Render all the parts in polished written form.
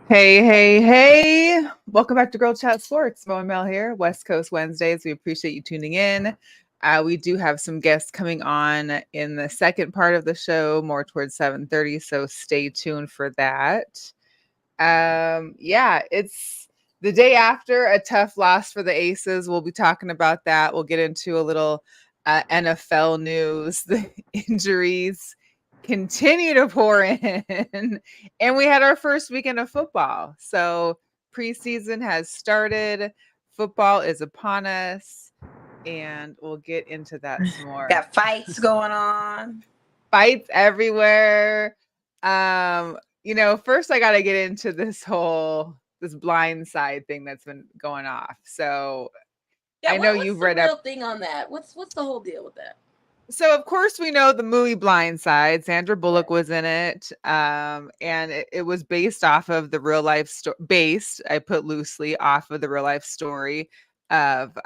Hey, hey, hey. Welcome back to Girl Chat Sports. Mo Mel here, West Coast Wednesdays. We appreciate you tuning in. We do have some guests coming on in the second part of the show, more towards 7:30, so stay tuned for that. Yeah, it's the day after a tough loss for the Aces. We'll be talking about that. We'll get into a little NFL news, the injuries continue to pour in. And we had our first weekend of football. So preseason has started. Football is upon us. And we'll get into that some more. Got fights going on. Fights everywhere. First I gotta get into this blind side thing that's been going off. So Yeah, I know what's you've the read real up. thing on that? What's the whole deal with that? So of course we know the movie Blind Side. Sandra Bullock was in it, and it was based off of the real life based, I put loosely, off of the real life story of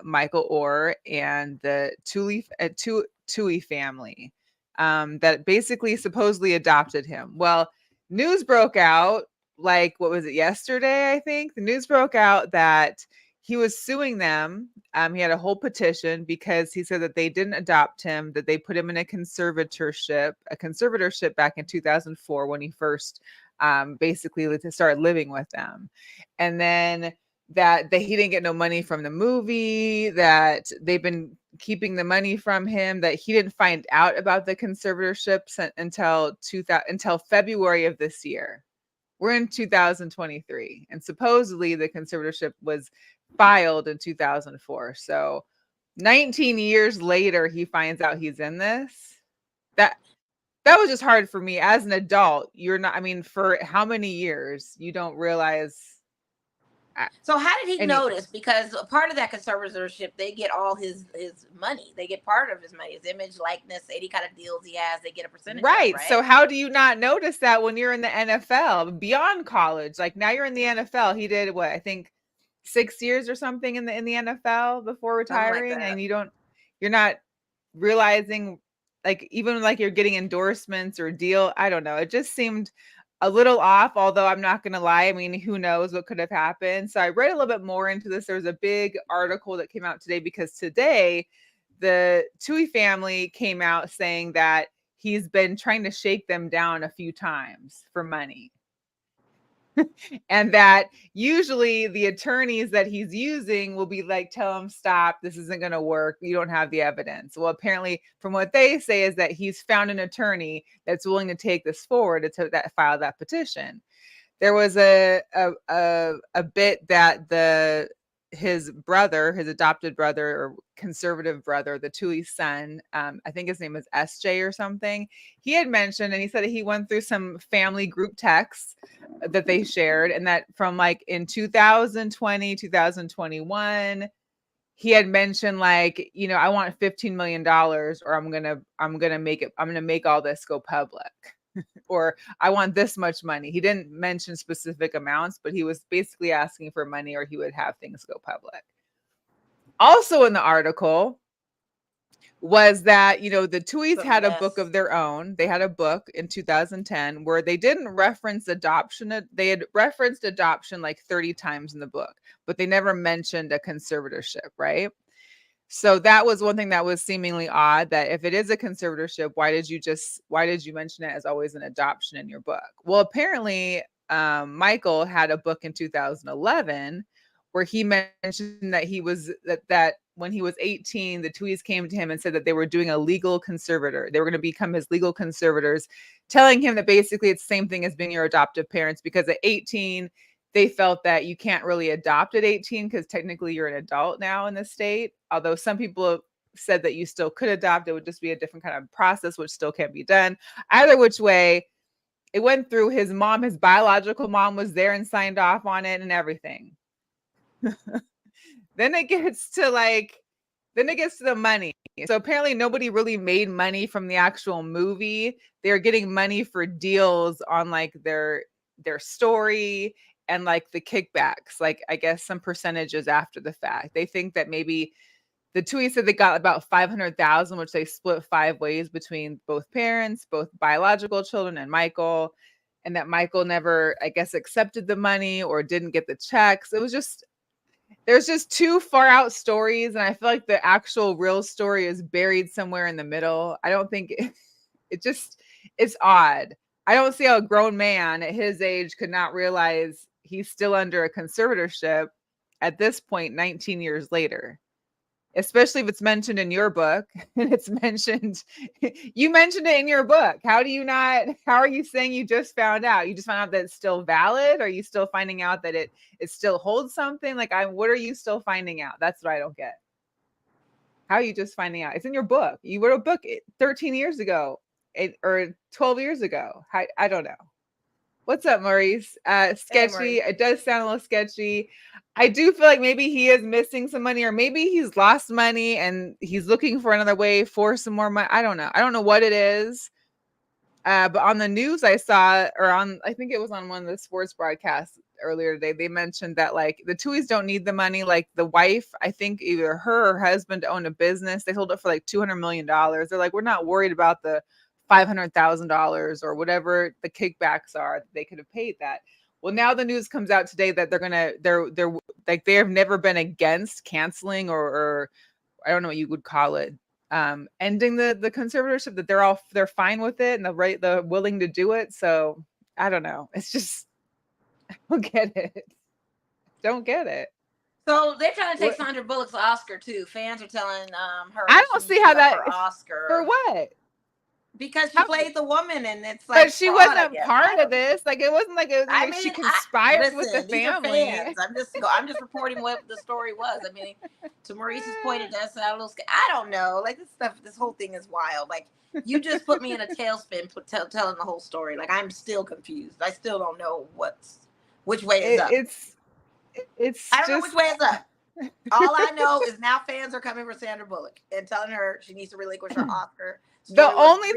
Michael Orr and the Tui family that basically supposedly adopted him. Well, news broke out, like, what was it, yesterday? I think the news broke out that he was suing them. He had a whole petition because he said that they didn't adopt him, that they put him in a conservatorship back in 2004 when he first basically started living with them. And then that he didn't get no money from the movie, that they've been keeping the money from him, that he didn't find out about the conservatorship until February of this year. We're in 2023, and supposedly the conservatorship was filed in 2004. So 19 years later, he finds out he's in this. That was just hard for me as an adult. You're not, I mean, for how many years you don't realize. So how did he notice? Because a part of that conservatorship, they get all his money. They get part of his money, his image, likeness, any kind of deals he has. They get a percentage. Right. Of, right. So how do you not notice that when you're in the NFL beyond college? Like, now you're in the NFL. He did what, I think 6 years or something in the NFL before retiring, and you're not realizing, like, even like you're getting endorsements or deal. I don't know. It just seemed a little off, although I'm not going to lie. I mean, who knows what could have happened. So I read a little bit more into this. There was a big article that came out today because today the Tui family came out saying that he's been trying to shake them down a few times for money. And that usually the attorneys that he's using will be like, tell him, stop, this isn't going to work, you don't have the evidence. Well, apparently, from what they say, is that he's found an attorney that's willing to take this forward to file that petition. There was a bit that his adopted brother or conservative brother, the Tui's son, I think his name is SJ or something, he had mentioned, and he said that he went through some family group texts that they shared, and that from like in 2020, 2021, he had mentioned, like, I want $15 million, or I'm gonna make all this go public. Or I want this much money. He didn't mention specific amounts, but he was basically asking for money or he would have things go public. Also in the article was that, the Tuis had a book of their own. They had a book in 2010 where they didn't reference adoption. They had referenced adoption like 30 times in the book, but they never mentioned a conservatorship, right? So that was one thing that was seemingly odd, that if it is a conservatorship, why did you mention it as always an adoption in your book? Well, apparently, Michael had a book in 2011 where he mentioned that that when he was 18, the Tuis came to him and said that they were doing a legal conservator. They were going to become his legal conservators, telling him that basically it's the same thing as being your adoptive parents, because at 18, they felt that you can't really adopt at 18 because technically you're an adult now in the state. Although some people said that you still could adopt, it would just be a different kind of process, which still can't be done. Either which way, it went through his mom. His biological mom was there and signed off on it and everything. Then it gets to the money. So apparently nobody really made money from the actual movie. They're getting money for deals on like their story and like the kickbacks, like I guess some percentages after the fact. They think that maybe the Tuis said they got about 500,000, which they split 5 ways between both parents, both biological children and Michael. and that Michael never, I guess, accepted the money or didn't get the checks. It was just, there's just two far out stories, and I feel like the actual real story is buried somewhere in the middle. I don't think it's odd. I don't see how a grown man at his age could not realize he's still under a conservatorship at this point 19 years later, especially if it's mentioned in your book. And it's mentioned, you mentioned it in your book. How are you saying you just found out? You just found out that it's still valid? Are you still finding out that it still holds something? Like, what are you still finding out? That's what I don't get. How are you just finding out? It's in your book. You wrote a book 13 years ago, or 12 years ago. I don't know. What's up, Maurice? Sketchy. It does sound a little sketchy. I do feel like maybe he is missing some money, or maybe he's lost money and he's looking for another way for some more money. I don't know. I don't know what it is. But on the news I saw, or I think it was on one of the sports broadcasts earlier today, they mentioned that like the Tuohys don't need the money. Like the wife, I think either her or husband owned a business. They sold it for like $200 million. They're like, we're not worried about the $500,000 or whatever the kickbacks are. They could have paid that. Well, now the news comes out today that they're like, they have never been against canceling or I don't know what you would call it, ending the conservatorship, that they're fine with it and they're willing to do it. So I don't know. It's just, I don't get it. Don't get it. So they're trying to take Sandra Bullock's Oscar too. Fans are telling her. I don't see how that for Oscar. For what? Because she played the woman, and it's like, but she wasn't part of this. Like, it wasn't like she conspired with the family. I'm just reporting what the story was. I mean, to Maurice's point, it does sound a little. I don't know. Like, this whole thing is wild. Like, you just put me in a tailspin telling the whole story. Like, I'm still confused. I still don't know which way is up. I don't know which way is up. All I know is now fans are coming for Sandra Bullock and telling her she needs to relinquish her Oscar. The only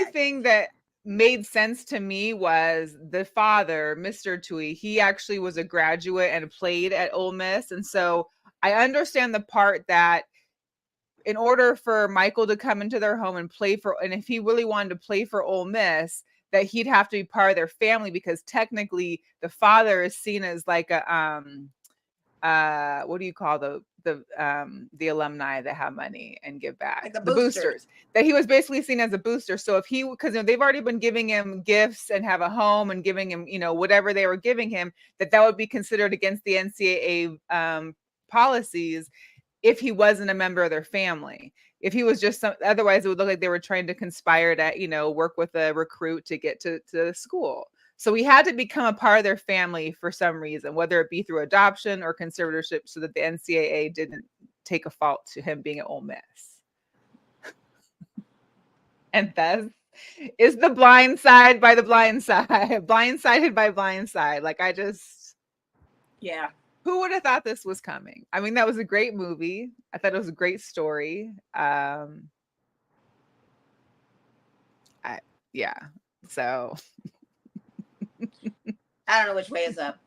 thing that made sense to me was the father, Mr. Tuohy. He actually was a graduate and played at Ole Miss. And so I understand the part that in order for Michael to come into their home and if he really wanted to play for Ole Miss, that he'd have to be part of their family, because technically the father is seen as like a, what do you call the alumni that have money and give back, like the boosters, that he was basically seen as a booster. So if because they've already been giving him gifts and have a home and giving him, whatever they were giving him, that would be considered against the NCAA policies if he wasn't a member of their family. If he was just otherwise it would look like they were trying to conspire to, work with a recruit to get to the school. So he had to become a part of their family for some reason, whether it be through adoption or conservatorship, so that the NCAA didn't take a fault to him being at Ole Miss. And that is the blind side by the blind side, blindsided by blind side. Like, yeah. Who would have thought this was coming? I mean, that was a great movie. I thought it was a great story. So I don't know which way is up.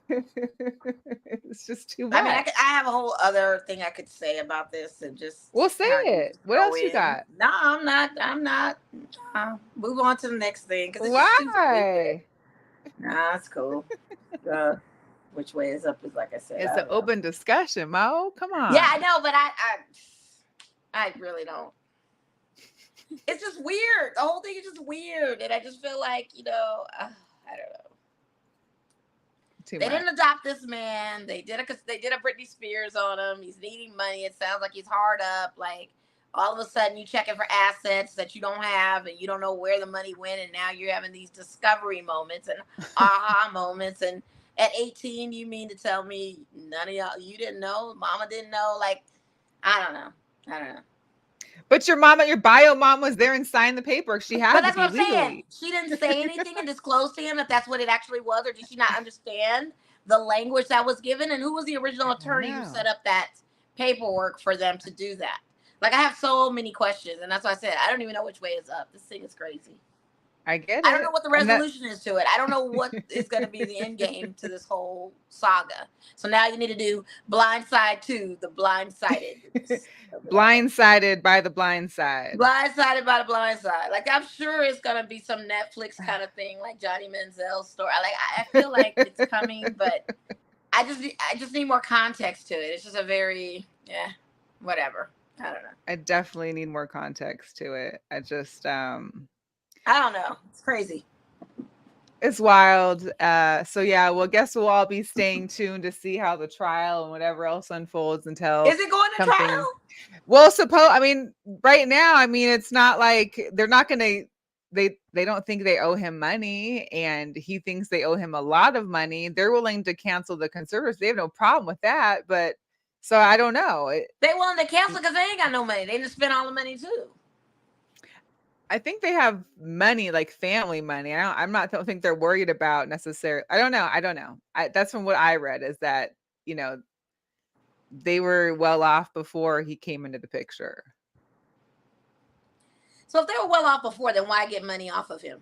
It's just too much. I mean, I have a whole other thing I could say about this, and just say it. What else you got? No, I'm not. Move on to the next thing. Why? Nah, it's cool. Which way is up is, like I said, it's an open discussion, Mo. Come on. Yeah, I know, but I really don't. It's just weird. The whole thing is just weird, and I just feel like, I don't know. They didn't adopt this man. They did a Britney Spears on him. He's needing money. It sounds like he's hard up. Like, all of a sudden you checking for assets that you don't have, and you don't know where the money went, and now you're having these discovery moments and aha moments. And at 18, you mean to tell me none of y'all, you didn't know? Mama didn't know? Like, I don't know. But your bio mom was there and signed the paper. She had. But that's what I'm saying. She didn't say anything and disclose to him if that's what it actually was, or did she not understand the language that was given? And who was the original attorney who set up that paperwork for them to do that? Like, I have so many questions, and that's why I said I don't even know which way is up. This thing is crazy. I get I don't know it. what the And that resolution is to it. I don't know what is going to be the end game to this whole saga. So now you need to do Blind Side 2, the blindsided of it all. blindsided by the blind side. Blindsided by the blind side. Like I'm sure it's gonna be some Netflix kind of thing, like Johnny Manziel's story. I feel like it's coming, but I just need more context to it. It's just a very whatever. I don't know. I definitely need more context to it. I just I don't know. It's crazy. it's wild. So yeah, well, I guess we'll all be staying tuned to see how the trial and whatever else unfolds until Is it going to something. trial? Well, I mean, right now, I mean, it's not like they're not going to. They don't think they owe him money, and he thinks they owe him a lot of money. They're willing to cancel the conservators. They have no problem with that, but so I don't know. They willing to cancel because they ain't got no money. They just spend all the money too. I think they have money, like family money. Don't think they're worried about necessarily. I don't know. That's from what I read is that, they were well off before he came into the picture. So if they were well off before, then why get money off of him?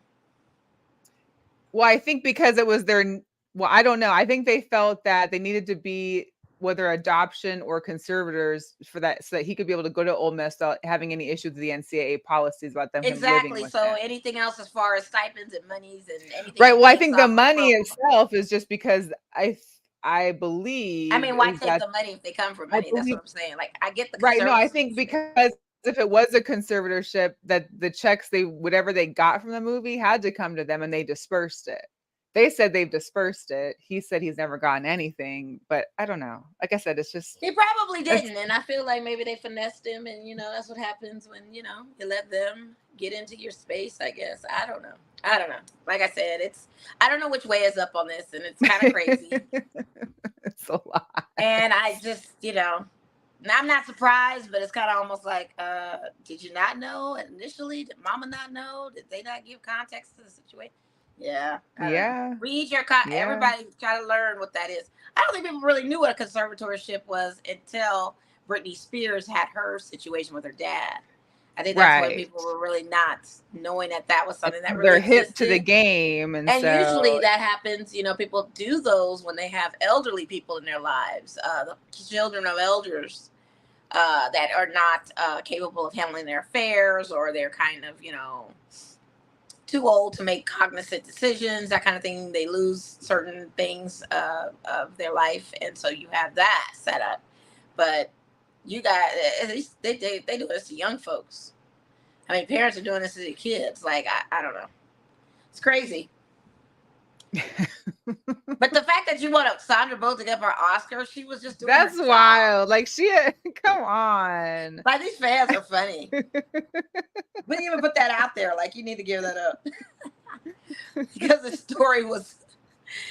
Well, I think because it was I don't know. I think they felt that they needed to be whether adoption or conservators for that, so that he could be able to go to Ole Miss without having any issues with the NCAA policies about them him living Exactly. with So them. anything else as far as stipends and monies and anything. Right. he Well, I makes think the off of money program. itself is just because I believe I mean, why is take that the money if they come for I money? That's believe what I'm saying. Like, I get the right. No, I conservative think shit. because if it was a conservatorship, that the checks whatever they got from the movie had to come to them, and they dispersed it. They said they've dispersed it. He said he's never gotten anything, but I don't know. Like I said, it's just He probably didn't, and I feel like maybe they finessed him, and that's what happens when you let them get into your space. I guess I don't know. Like I said, I don't know which way is up on this, and it's kind of crazy. It's a lot. And I just I'm not surprised, but it's kind of almost like, did you not know initially? Did Mama not know? Did they not give context to the situation? Yeah. Yeah. Read your Yeah. Everybody try to learn what that is. I don't think people really knew what a conservatorship was until Britney Spears had her situation with her dad. I think that's when people were really not knowing that was something that really they're hip existed. to the game, and so usually that happens. People do those when they have elderly people in their lives, the children of elders that are not capable of handling their affairs, or they're kind of too old to make cognizant decisions, that kind of thing. They lose certain things of their life, and so you have that set up. But you got at least they do this to young folks. I mean, parents are doing this to their kids. Like I don't know, it's crazy. But the fact that you want Sandra Bullock to get her Oscar, she was just doing that's her wild. Like come on. Like these fans are funny. We didn't even put that out there. Like you need to give that up because the story was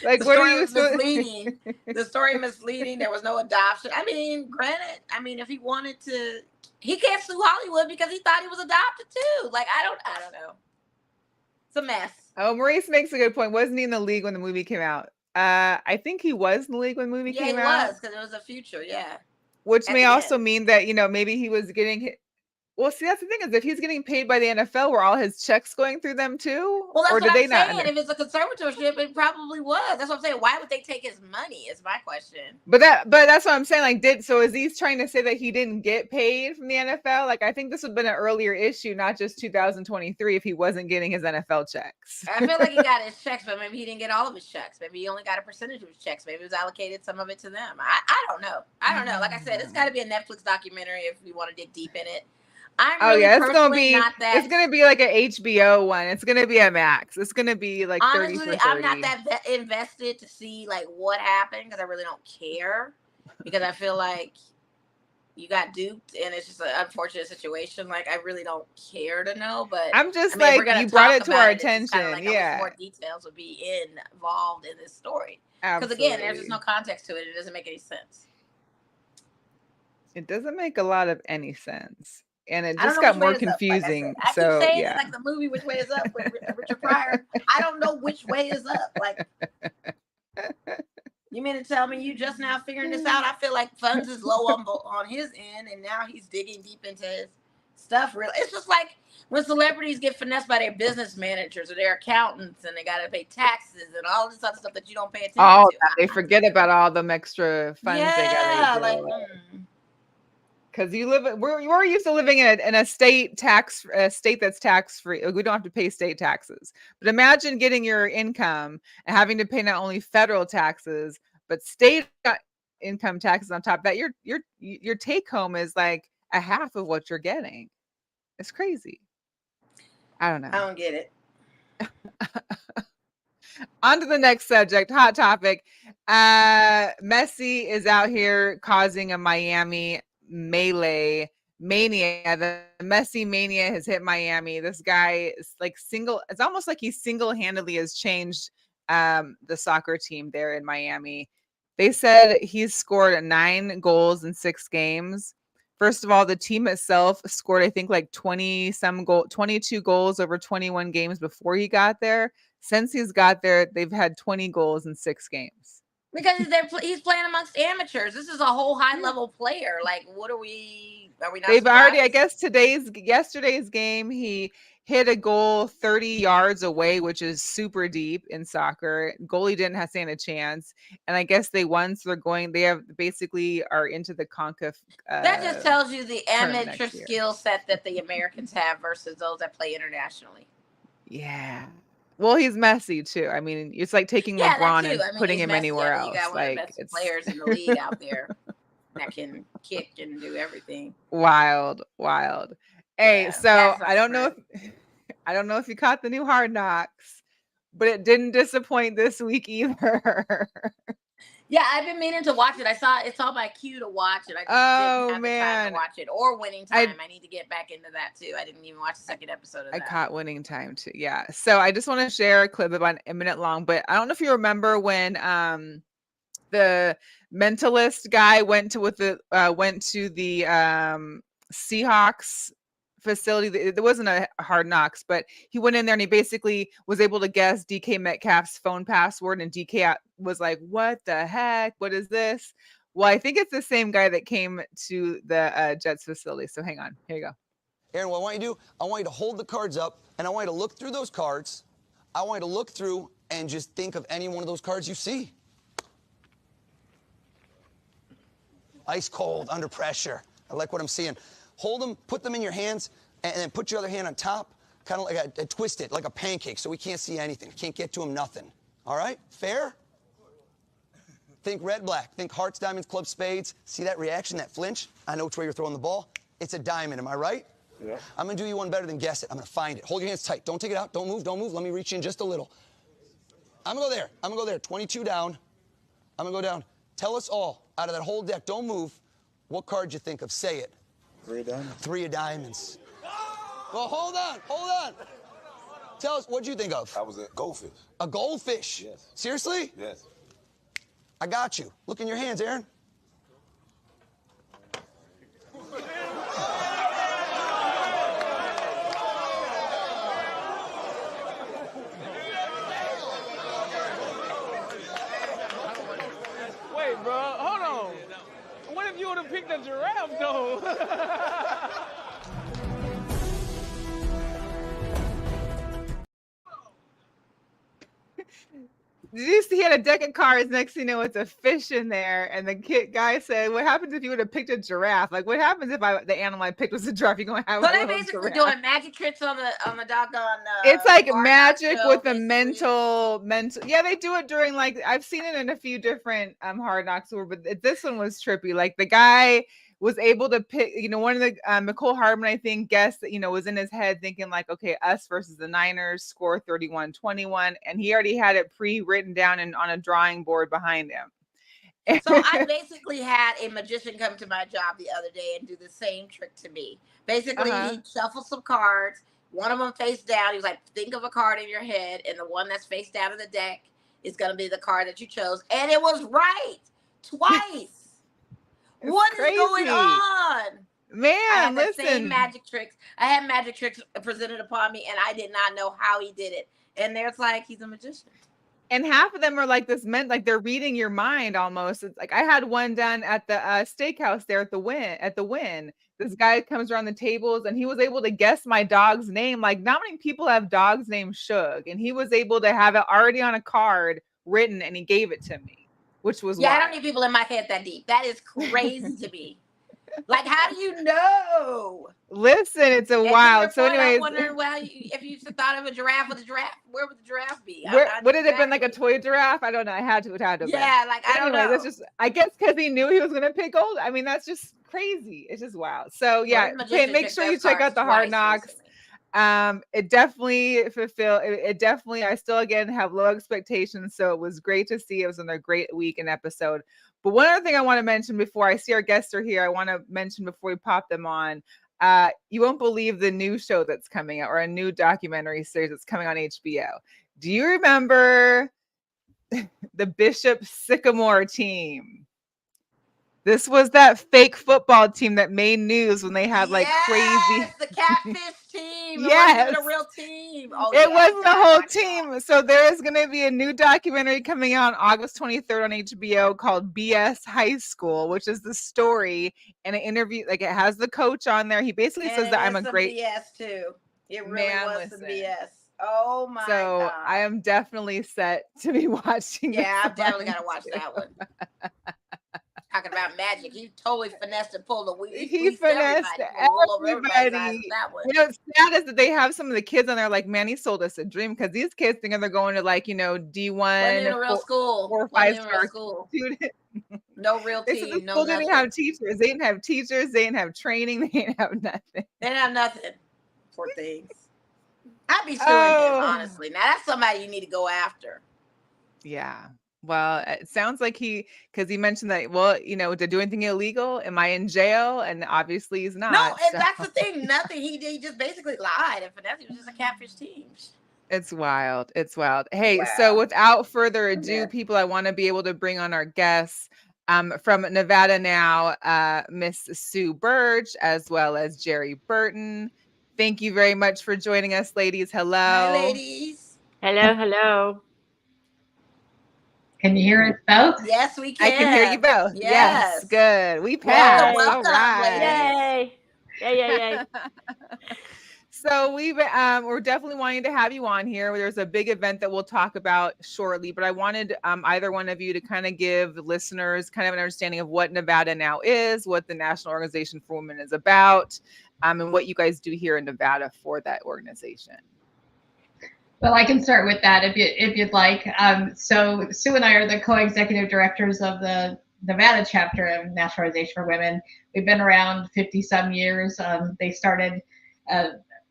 like the what story are you was misleading. The story misleading. There was no adoption. I mean, granted, if he wanted to, he can't sue Hollywood because he thought he was adopted too. Like I don't know. It's a mess. Oh, Maurice makes a good point. Wasn't he in the league when the movie came out? I think he was in the league when the movie came out. Yeah, he was, because it was a future, yeah. Which may also mean that, maybe he was getting well, see, that's the thing, is if he's getting paid by the NFL, were all his checks going through them too? Well, that's or what did I'm they saying. Not If it's a conservatorship, it probably was. That's what I'm saying. Why would they take his money is my question. But that's what I'm saying. Like, is he trying to say that he didn't get paid from the NFL? Like, I think this would have been an earlier issue, not just 2023, if he wasn't getting his NFL checks. I feel like he got his checks, but maybe he didn't get all of his checks. Maybe he only got a percentage of his checks. Maybe it was allocated some of it to them. I don't know. Like I said, it's got to be a Netflix documentary if we want to dig deep in it. It's gonna be like an HBO one. It's gonna be a Max. It's gonna be like honestly, 30 for 30. I'm not that invested to see like what happened, because I really don't care, because I feel like you got duped and it's just an unfortunate situation. Like I really don't care to know, but I'm just like, you brought it to our attention. Like, yeah, more details would be involved in this story, because absolutely. Again, there's just no context to it. It doesn't make any sense. It doesn't make a lot of any sense. And it just got more confusing. I keep saying it like the movie Which Way Is Up with Richard Pryor. I don't know which way is up. Like, you mean to tell me you just now figuring this out? I feel like funds is low on his end, and now he's digging deep into his Stuff really, it's just like when celebrities get finessed by their business managers or their accountants, and they got to pay taxes and all this other stuff that you don't pay attention All to. that. They forget about all them extra funds they gotta Yeah, like do. Because you live, we're used to living in a state that's tax free. We don't have to pay state taxes. But imagine getting your income and having to pay not only federal taxes but state income taxes on top of that. Your take home is like a half of what you're getting. It's crazy. I don't know. I don't get it. On to the next subject, hot topic. Messi is out here causing a Miami melee mania. The Messi mania has hit Miami. This guy is like it's almost like he single-handedly has changed the soccer team there in Miami. They said he's scored 9 goals in 6 games. First of all, the team itself scored, I think, like 22 goals over 21 games before he got there. Since he's got there, they've had 20 goals in 6 games. Because he's playing amongst amateurs. This is a whole high level player. Like, what are we not? They've surprised? Already, I guess yesterday's game, he hit a goal 30 yards away, which is super deep in soccer. Goalie didn't stand a chance, and I guess they won, so they basically are into the CONCACAF. That just tells you the amateur skill set that the Americans have versus those that play internationally. Yeah. Well, he's Messi too. I mean, it's like taking LeBron and putting him anywhere else. You got one of the best players in the league out there that can kick and do everything. Wild. Hey, so I don't know if you caught the new Hard Knocks, but it didn't disappoint this week either. Yeah, I've been meaning to watch it. It's on my queue to watch it. I just didn't have the time to watch it. Or Winning Time. I need to get back into that too. I didn't even watch the second episode of that. I caught Winning Time too. Yeah. So I just want to share a clip about a minute long, but I don't know if you remember when the mentalist guy went to the Seahawks facility. There wasn't a Hard Knocks, but he went in there and he basically was able to guess DK Metcalf's phone password, and DK was like, what the heck? What is this? Well, I think it's the same guy that came to the Jets facility. So hang on. Here you go. Aaron, what I want you to do, I want you to hold the cards up, and I want you to look through those cards. I want you to look through and just think of any one of those cards you see. Ice cold, under pressure. I like what I'm seeing. Hold them, put them in your hands, and then put your other hand on top, kind of like twist it, like a pancake, so we can't see anything. Can't get to them, nothing. All right? Fair? Think red, black. Think hearts, diamonds, clubs, spades. See that reaction, that flinch? I know which way you're throwing the ball. It's a diamond, am I right? Yeah. I'm going to do you one better than guess it. I'm going to find it. Hold your hands tight. Don't take it out. Don't move. Let me reach in just a little. I'm going to go there. 22 down. I'm going to go down. Tell us all, out of that whole deck, don't move, what card you think of. Say it. 3 of diamonds. 3 of diamonds. Well, hold on. Tell us, what'd you think of? That was a goldfish. A goldfish? Yes. Seriously? Yes. I got you. Look in your hands, Aaron. Wait, bro, hold on. What if you would have picked a giraffe, though? Did you see he had a deck of cards? Next thing you know, it's a fish in there. And the guy said, what happens if you would have picked a giraffe? Like, what happens if the animal I picked was a giraffe? You're going to have a little basically giraffe. doing magic tricks on the doggone. It's like magic with the mental. Yeah, they do it during, like, I've seen it in a few different Hard Knocks, but this one was trippy. Like, the guy was able to pick, one of the McCole Hardman, I think, guessed that, was in his head thinking like, okay, us versus the Niners, score 31-21. And he already had it pre-written down and on a drawing board behind him. So I basically had a magician come to my job the other day and do the same trick to me. Basically, he shuffled some cards, one of them face down. He was like, think of a card in your head, and the one that's face down in the deck is going to be the card that you chose. And it was right twice. What is going on? Man, listen. Same magic tricks. I had magic tricks presented upon me, and I did not know how he did it. And there's like, he's a magician. And half of them are like this like they're reading your mind almost. It's like I had one done at the steakhouse there at the Win. this guy comes around the tables and he was able to guess my dog's name. Like, not many people have dogs named Shug, and he was able to have it already on a card written, and he gave it to me, which was Yeah, wild. I don't need people in my head that deep. That is crazy to me. Like, how do you know? Listen, it's a And wild. to your point, So, anyways, I'm wondering, well, if you thought of a giraffe with a giraffe, where would the giraffe be? would it have been like a toy giraffe? I don't know. It had to have been. Yeah, like, I don't know. That's just, I guess, because he knew he was gonna pick gold. I mean, that's just crazy. It's just wild. So yeah, make sure you check out the Hard Knocks. It definitely it definitely, I still again have low expectations, so it was great to see. It was another great week and episode. But one other thing I want to mention before I see our guests are here, I want to mention before we pop them on, you won't believe the new show that's coming out, or a new documentary series that's coming on HBO. Do you remember the Bishop Sycamore team? This was that fake football team that made news when they had like crazy. The catfish team. Yes. It wasn't a real team. Oh, it wasn't a whole team. So there is going to be a new documentary coming out on August 23rd on HBO called BS High School, which is the story and an interview. Like, it has the coach on there. He basically says that I'm a great BS too. It really was some BS. Oh my God. So I am definitely set to be watching. Yeah, I've definitely got to watch that one. Talking about magic, he totally finessed and pulled the wheel. He finessed everybody. You know, it's sad is that they have some of the kids on there like, man, he sold us a dream, because these kids think they're going to, like, you know, D1, in a real school, 4 or 5-star student. No real team. The school didn't have teachers. They didn't have teachers. They didn't have training. They didn't have nothing. They didn't have nothing. Poor things. I'd be suing him, honestly. Now that's somebody you need to go after. Yeah. Well, it sounds like because he mentioned that, well, you know, to do anything illegal, am I in jail? And obviously he's not. No, and that's the thing. Nothing. He just basically lied and finessed. It was just a catfish team. It's wild. It's wild. Hey, so without further ado, people, I want to be able to bring on our guests from Nevada Now, Miss Sue Burtch, as well as Jeri Burton. Thank you very much for joining us, ladies. Hello. Hi, ladies. Hello. Can you hear us both? Yes, we can. I can hear you both. Yes. Good. We passed. All right. Yay. So we're definitely wanting to have you on here. There's a big event that we'll talk about shortly, but I wanted either one of you to kind of give listeners kind of an understanding of what Nevada Now is, what the National Organization for Women is about, and what you guys do here in Nevada for that organization. Well, I can start with that if you'd like. So Sue and I are the co-executive directors of the Nevada chapter of National Organization for Women. We've been around 50 some years. They started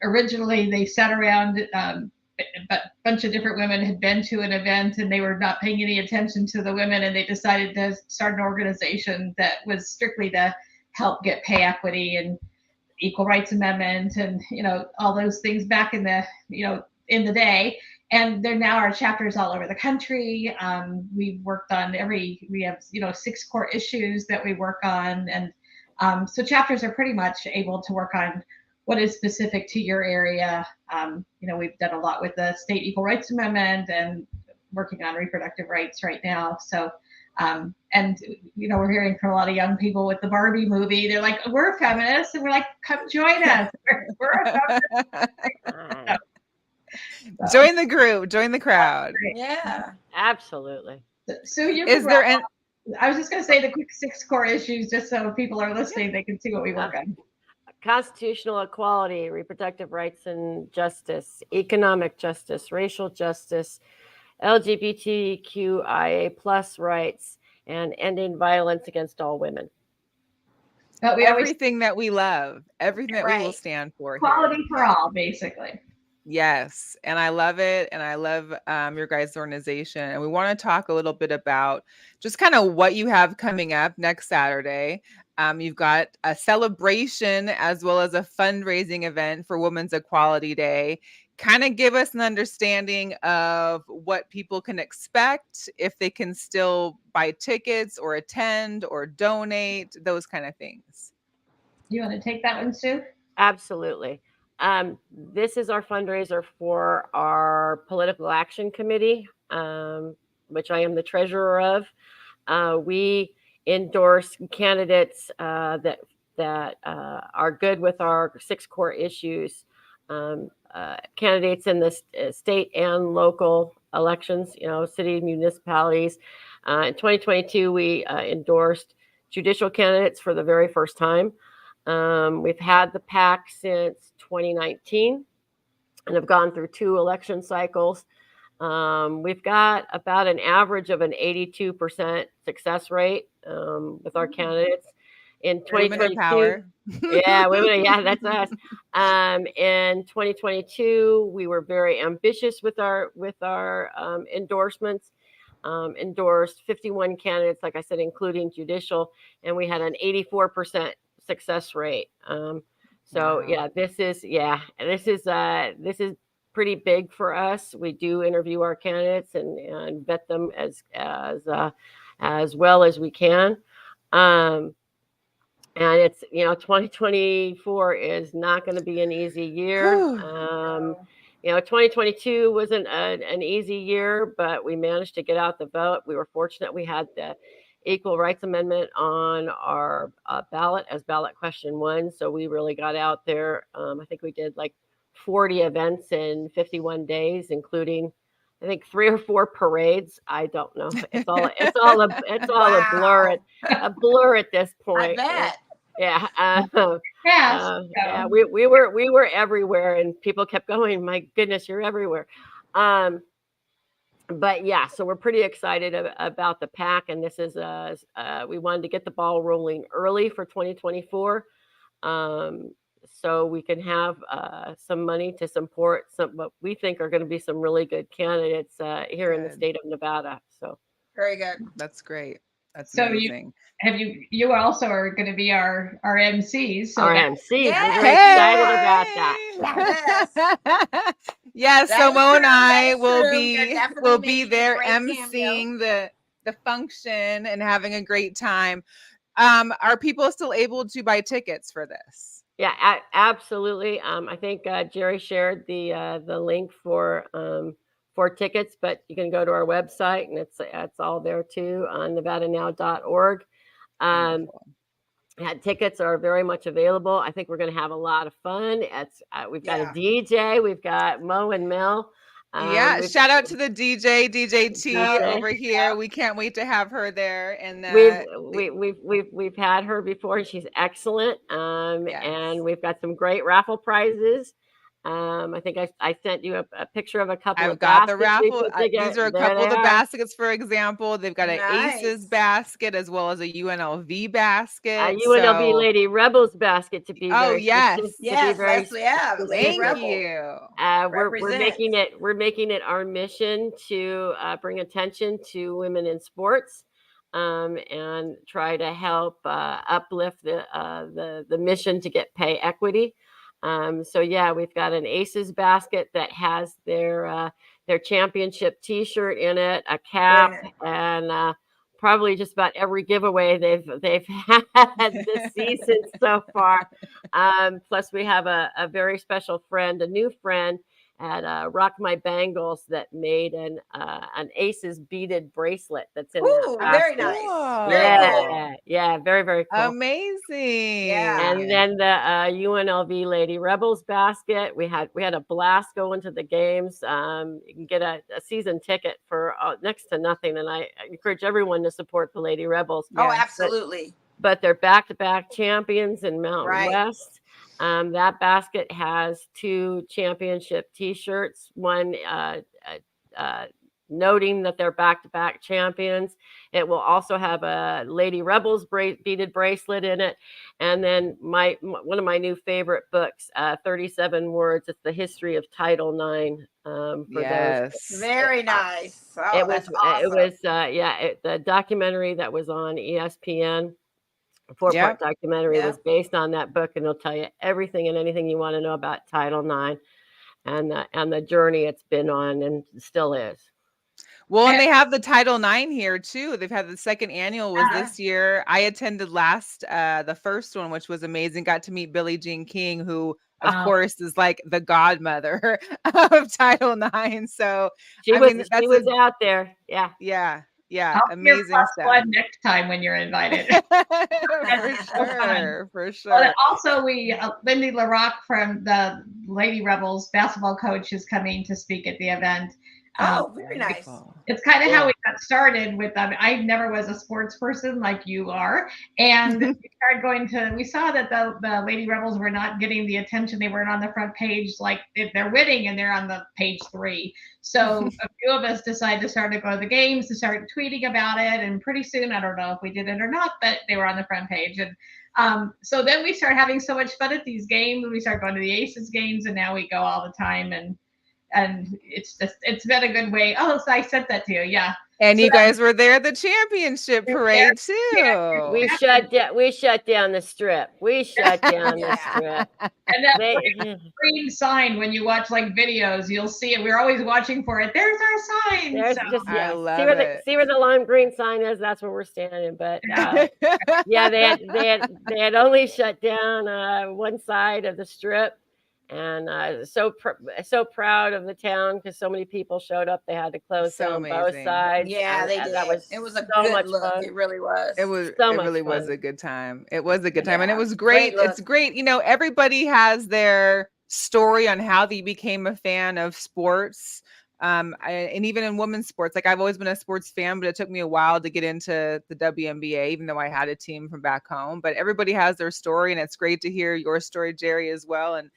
originally. They sat around, but a bunch of different women had been to an event and they were not paying any attention to the women, and they decided to start an organization that was strictly to help get pay equity and equal rights amendment and, you know, all those things back in the, you know, in the day. And there now are chapters all over the country. We've worked on we have, you know, 6 core issues that we work on. And so chapters are pretty much able to work on what is specific to your area. You know, we've done a lot with the state equal rights amendment and working on reproductive rights right now. So, and, you know, we're hearing from a lot of young people with the Barbie movie. They're like, we're feminists. And we're like, come join us. We're a feminist. Join the group, join the crowd. Yeah, absolutely. So I was just going to say the quick 6 core issues, just so people are listening, they can see what we work on. Constitutional equality, reproductive rights and justice, economic justice, racial justice, LGBTQIA plus rights, and ending violence against all women. But everything that we love, everything that we will stand for. Equality for all, basically. Yes. And I love it. And I love your guys' organization. And we want to talk a little bit about just kind of what you have coming up next Saturday. You've got a celebration as well as a fundraising event for Women's Equality Day. Kind of give us an understanding of what people can expect, if they can still buy tickets or attend or donate, those kind of things. You want to take that one, Sue? Absolutely. This is our fundraiser for our political action committee, which I am the treasurer of. We endorse candidates that that are good with our 6 core issues. Candidates in the state and local elections, city municipalities. In 2022, we endorsed judicial candidates for the very first time. We've had the PAC since 2019 and have gone through 2 election cycles. We've got about an average of an 82% success rate with our candidates. In 2022, women, that's us. In 2022, we were very ambitious with our endorsements. Endorsed 51 candidates, like I said, including judicial, and we had an 84% success rate. This is pretty big for us. We do interview our candidates and vet them as well as we can. And it's 2024 is not going to be an easy year. 2022 wasn't an easy year, but we managed to get out the vote. We were fortunate we had the Equal Rights Amendment on our ballot as ballot question 1. So we really got out there. I think we did like 40 events in 51 days, including I think 3 or 4 parades. I don't know. It's all a blur at this point. I bet. Yeah. We were everywhere, and people kept going, my goodness, you're everywhere. But yeah, so we're pretty excited about the PAC, and this is we wanted to get the ball rolling early for 2024, so we can have some money to support what we think are going to be some really good candidates here in the state of Nevada. So very good. That's great. That's so amazing. You also are going to be our MCs. So our MCs. Yes. We're very excited about that. Yes. So Mo and I will be there emceeing the function and having a great time. Are people still able to buy tickets for this? Yeah, absolutely. I think Jeri shared the link for tickets, but you can go to our website and it's all there too on nevadanow.org. Tickets are very much available. I think we're going to have a lot of fun. We've got a DJ. We've got Mo and Mel. Shout out to the DJ T over here. We can't wait to have her there. And we've had her before. She's excellent. And we've got some great raffle prizes. I think I sent you a picture of a couple of baskets. I've got the raffle. These are a couple of the baskets, for example. They've got an Aces basket as well as a UNLV basket. UNLV Lady Rebels basket to be yes, we have. Thank you. We're making it our mission to bring attention to women in sports. And try to help uplift the mission to get pay equity. We've got an Aces basket that has their championship T-shirt in it, a cap, and probably just about every giveaway they've had this season so far. Plus, we have a very special friend, a new friend at Rock My Bangles that made an Aces beaded bracelet that's in that basket. Very nice. Very cool. Very cool. Amazing. Yeah. And then the UNLV Lady Rebels basket. We had a blast going to the games. You can get a season ticket for next to nothing, and I encourage everyone to support the Lady Rebels. Oh, absolutely. But they're back-to-back champions in Mountain West. That basket has 2 championship T-shirts, one noting that they're back-to-back champions. It will also have a Lady Rebels beaded bracelet in it. And then one of my new favorite books, 37 Words. It's the history of Title IX. Very nice. Oh, it was awesome. The documentary that was on ESPN. A 4-part documentary was based on that book, and it'll tell you everything and anything you want to know about Title IX and the journey it's been on and still is. Well, and they have the Title IX here too. They've had the second annual was this year. I attended the first one, which was amazing. Got to meet Billie Jean King, who of course is like the godmother of Title IX. So she was out there. Yeah. Yeah, I'll be your amazing plus stuff. one next time when you're invited. For sure. But also, Lindy LaRock from the Lady Rebels basketball coach is coming to speak at the event. Oh, very nice. It's kind of how we got started with them. I never was a sports person like you are. And we saw that the Lady Rebels were not getting the attention. They weren't on the front page like if they're winning and they're on the page 3. So a few of us decided to start to go to the games, to start tweeting about it. And pretty soon, I don't know if we did it or not, but they were on the front page. And so then we started having so much fun at these games, and we started going to the Aces games, and now we go all the time. And it's been a good way. Oh, so I sent that to you. Yeah. And so you guys were there at the championship parade too. We shut down the strip. We shut down the strip. And that green sign, when you watch like videos, you'll see it. We're always watching for it. There's our sign. I love it. See where the lime green sign is? That's where we're standing. But yeah, they had only shut down one side of the strip. And so proud of the town because so many people showed up. They had to close down both sides. Yeah, they did. It was a good look. Fun. It really was. It really was a good time. It was a good time, and it was great. It's great. Everybody has their story on how they became a fan of sports. And even in women's sports, like I've always been a sports fan, but it took me a while to get into the WNBA, even though I had a team from back home. But everybody has their story, and it's great to hear your story, Jeri, as well, and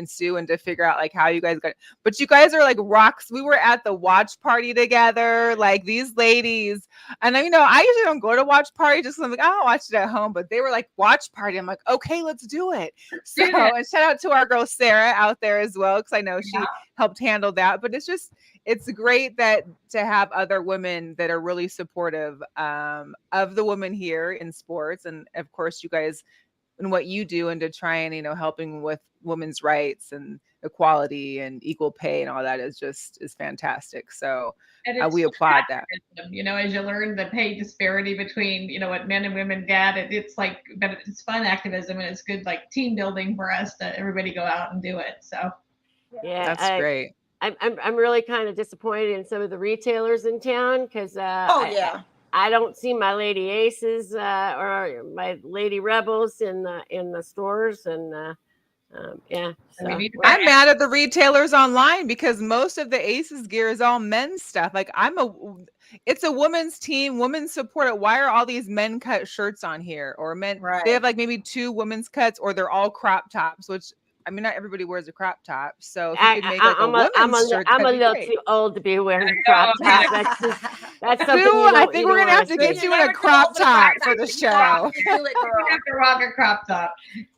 Sue, and to figure out like how you guys got. But you guys are like rocks. We were at the watch party together, like these ladies, and I usually don't go to watch party just because I'm like, I'll watch it at home. But they were like watch party. I'm like, okay, let's do it. So and shout out to our girl Sarah out there as well, because I know she helped handle that. But it's great that to have other women that are really supportive of the women here in sports, and of course you guys and what you do, and to try and helping with women's rights and equality and equal pay and all that is fantastic. So we applaud that. As you learn the pay disparity between what men and women get, it's fun activism, and it's good like team building for us to everybody go out and do it. So yeah, that's great. I'm really kind of disappointed in some of the retailers in town because I don't see my Lady Aces or my Lady Rebels in the stores, and I'm mad at the retailers online because most of the Aces gear is all men's stuff. Like it's a women's team, women's support. Why are all these men cut shirts on here, or men? Right. They have like maybe 2 women's cuts, or they're all crop tops, which. Not everybody wears a crop top, so if you could make I'm a little too old to be wearing a crop top. That's something I think we're gonna have to get you in a crop top for the show. You have to rock a crop top.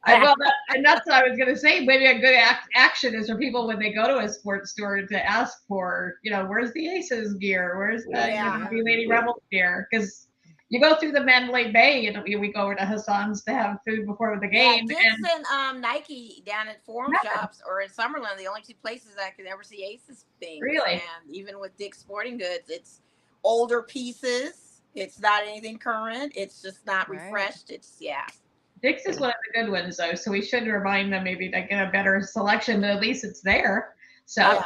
And that's what I was gonna say. Maybe a good action is for people when they go to a sports store to ask for, where's the Aces gear, where's the Lady Rebels gear, because. You go through the Mandalay Bay, and we go over to Hassan's to have food before the game. Yeah, Dick's and Nike down at Forum Shops or in Summerlin, the only 2 places I could ever see Aces things. Really? And even with Dick's Sporting Goods, it's older pieces. It's not anything current. It's just not refreshed. It's Dick's is one of the good ones, though, so we should remind them maybe to get a better selection, but at least it's there. So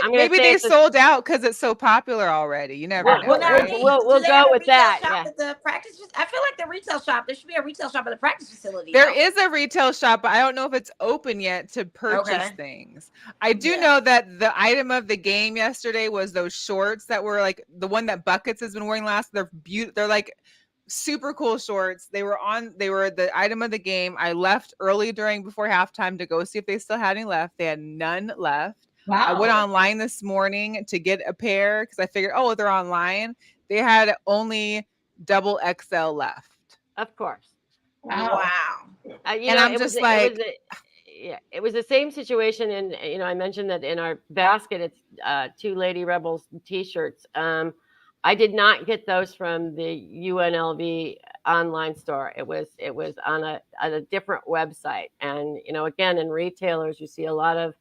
maybe they sold out because it's so popular already. You never know. We'll go with that. At the practice, I feel like the retail shop. There should be a retail shop at the practice facility. There is a retail shop, but I don't know if it's open yet to purchase things. I do know that the item of the game yesterday was those shorts that were like the one that Buckets has been wearing last. They're beautiful. They're like super cool shorts. They were the item of the game. I left early before halftime to go see if they still had any left. They had none left. Wow. I went online this morning to get a pair because I figured, they're online. They had only double XL left. Of course. Wow. I'm just like, it was the same situation. And, I mentioned that in our basket, it's 2 Lady Rebels t-shirts. I did not get those from the UNLV online store. It was on a different website. And, again, in retailers, you see a lot of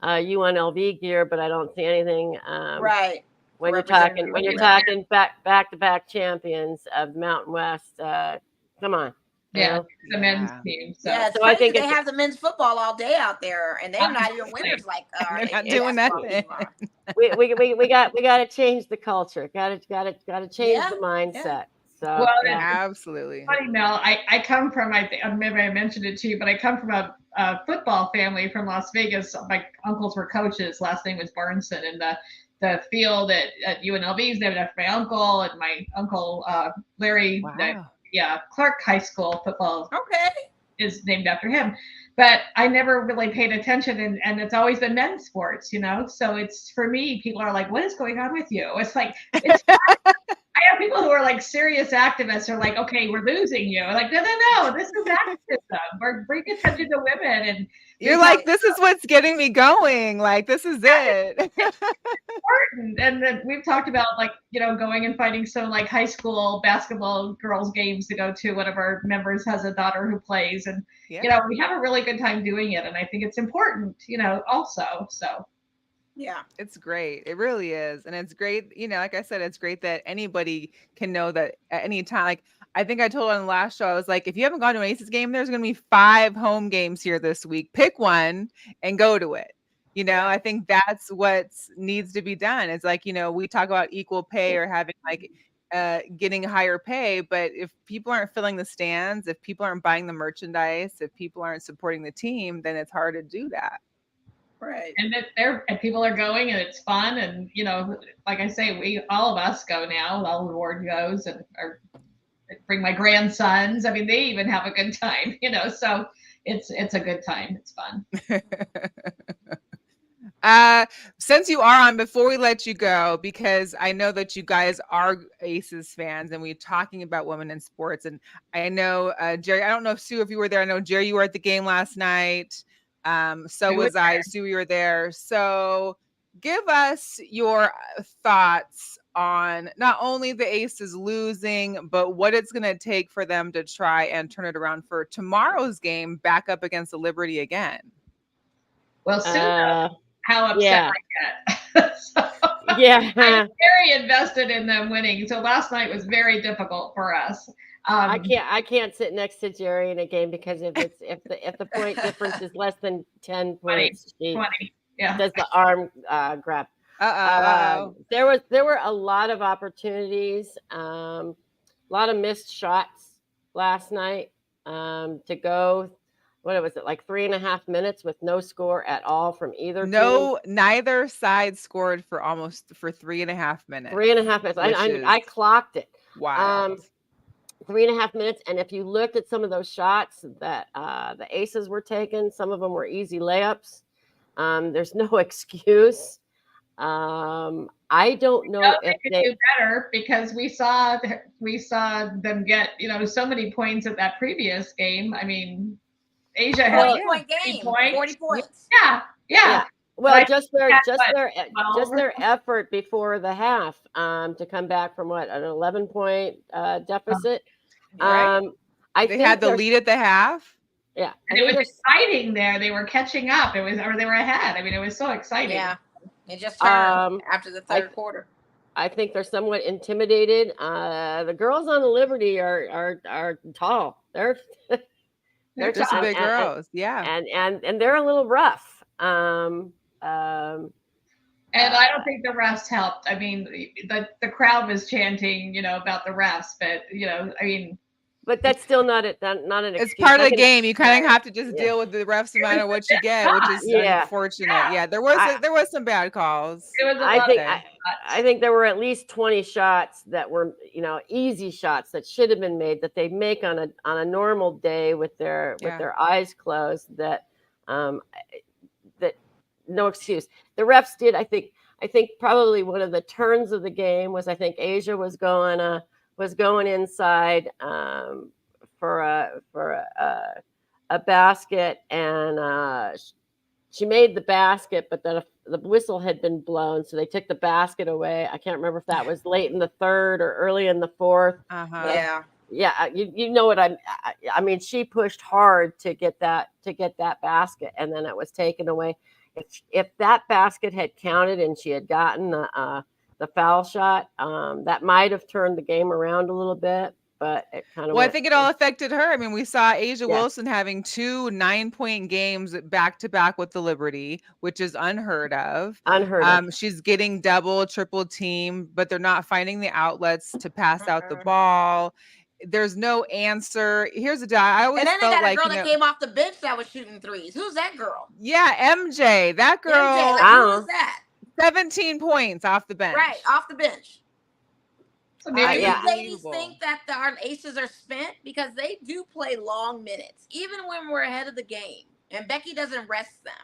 UNLV gear, but I don't see anything. Right. When you're talking back-to-back champions of Mountain West, come on. Yeah, the men's team. So I think they have the men's football all day out there, and they're not even winners like they're not doing that. we got to change the culture. Got to change the mindset. So Well, absolutely. Funny, Mel. I come from, maybe I mentioned it to you, but I come from a football family from Las Vegas. My uncles were coaches. Last name was Burnson, and the field at UNLV is named after my uncle, and my uncle Larry. Wow. Clark High School football Okay. is named after him. But I never really paid attention, and it's always been men's sports, So it's, for me, people are like, "What is going on with you?" It's like, I have people who are like serious activists are like, "Okay, we're losing you." Like, no, this is activism. We're bringing attention to women, and you're like, this is what's getting me going. Like, this is it. Important. And then we've talked about, like, going and finding some like high school basketball girls games to go to. One of our members has a daughter who plays, and we have a really good time doing it. And I think it's important, also. So. Yeah, it's great. It really is. And it's great. Like I said, it's great that anybody can know that at any time. Like, I think I told on the last show, I was like, if you haven't gone to an Aces game, there's going to be 5 home games here this week. Pick one and go to it. I think that's what needs to be done. It's like, we talk about equal pay or having like getting higher pay, but if people aren't filling the stands, if people aren't buying the merchandise, if people aren't supporting the team, then it's hard to do that. Right. And and people are going, and it's fun. And, like I say, all of us go now. All the ward goes, and bring my grandsons. I mean, they even have a good time, so it's a good time. It's fun. Since you are on, before we let you go, because I know that you guys are Aces fans and we're talking about women in sports. And I know, Jeri, I don't know if Sue, if you were there. I know, Jeri, you were at the game last night. So was I. Sue, you were there. So give us your thoughts on not only the Aces losing, but what it's going to take for them to try and turn it around for tomorrow's game back up against the Liberty again. Well, Sue knows how upset I get. I'm very invested in them winning. So last night was very difficult for us. I can't sit next to Jeri in a game, because if the point difference is less than 10 points, 20, does the arm grab. There were a lot of opportunities, a lot of missed shots last night to go. What was it, like 3.5 minutes with no score at all from either team? Neither side scored for 3.5 minutes. 3.5 minutes. I clocked it. Wow. 3.5 minutes. And if you looked at some of those shots that the Aces were taking, some of them were easy layups. There's no excuse. I don't know if they do better, because we saw them get so many points at that previous game. I mean, Asia had 40-point game, 40 points. Yeah. Well, just their effort before the half to come back from an 11-point deficit. Right. They had the lead at the half. Yeah, and it was exciting there. They were catching up. They were ahead. I mean, it was so exciting. Yeah, it just turned after the third quarter. I think they're somewhat intimidated. The girls on the Liberty are tall. They're some big girls, and they're a little rough. And I don't think the refs helped. I mean, the crowd was chanting, about the refs, but I mean, but that's still not an excuse. It's part of the game. You kind of have to just deal with the refs no matter what you get, which is unfortunate. Yeah, there was some bad calls. I think there were at least 20 shots that were, easy shots that should have been made, that they make on a normal day with their eyes closed, that no excuse. The refs did, I think probably one of the turns of the game was, I think Asia was going inside for a basket, and she made the basket, but then the whistle had been blown, so they took the basket away. I can't remember if that was late in the third or early in the fourth. Yeah, you know what I mean. She pushed hard to get that basket, and then it was taken away. If that basket had counted and she had gotten the foul shot, that might have turned the game around a little bit. but it kind of. Well, I think it all affected her. I mean, we saw Asia Yeah. Wilson having 2 9-point games back to back with the Liberty, which is unheard of. Unheard of. She's getting double, triple team, but they're not finding the outlets to pass out the ball. There's no answer. Here's a deal. I always And then they felt got a like, girl that came off the bench that was shooting threes. Who's that girl? yeah, MJ. That girl, MJ, like, I who don't is that? 17 points off the bench. Right, off the bench. So Do maybe you yeah. ladies think that our aces are spent? Because they do play long minutes, even when we're ahead of the game. And Becky doesn't rest them.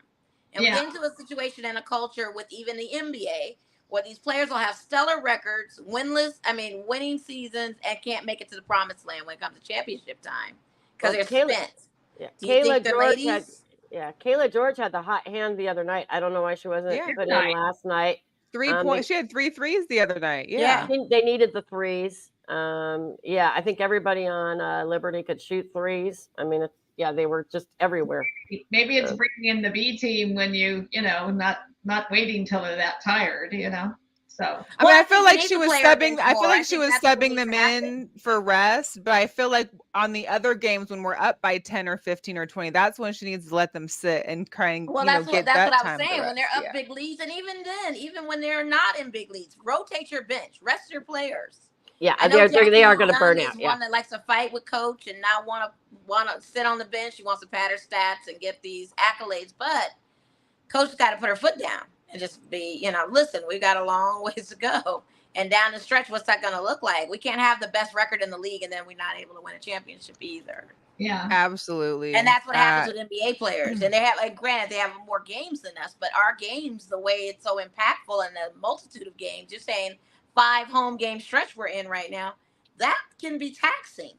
And we get into a situation and a culture with even the NBA where these players will have stellar records, winning seasons, and can't make it to the promised land when it comes to championship time because they're spent. Yeah, Do you think the George ladies? Kayla George had the hot hand the other night. I don't know why she wasn't put in last night. 3 points. She had 3 threes the other night. Yeah. They needed the threes. I think everybody on Liberty could shoot threes. I mean, they were just everywhere. maybe it's bringing in the B team when not waiting till they're that tired, So I mean, I feel like need she to was play our subbing. bench I feel more. I like she think was that's what subbing needs them to happen. in for rest. But I feel like on the other games when we're up by 10 or 15 or 20, that's when she needs to let them sit and kind of That's get what that I time was to saying. When they're rest. up big leads, and even then, even when they're not in big leads, rotate your bench, rest your players. Yeah, I know they are going to Jackie burn Young out. is Yeah, one that likes to fight with coach and not want to sit on the bench. She wants to pad her stats and get these accolades, but coach has got to put her foot down and just be, listen, we got a long ways to go. And down the stretch, what's that going to look like? We can't have the best record in the league and then we're not able to win a championship either. Yeah, absolutely. And that's what happens with NBA players. And they have, granted, they have more games than us, but our games, the way it's so impactful and the multitude of games, you're saying 5 home game stretch we're in right now, that can be taxing.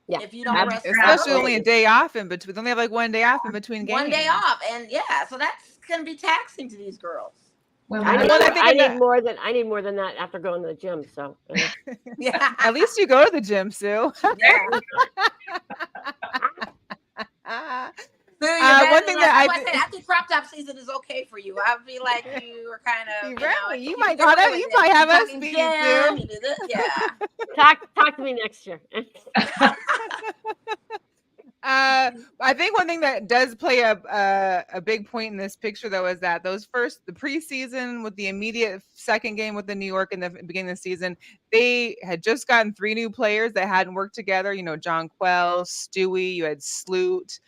Yeah. If you don't rest, especially only a day off in between. They only have like 1 day off in between games. 1 day off, and so that's going to be taxing to these girls. well, I need more than that after going to the gym. So Yeah, At least you go to the gym, Sue. yeah. One thing that I think crop top season is okay for you. I feel like you are kind of, you might have us beat Sue. Yeah. talk to me next year. I think one thing that does play a big point in this picture, though, is that the preseason with the immediate second game with the New York in the beginning of the season, they had just gotten 3 new players that hadn't worked together. John Quell, Stewie, you had Sloot.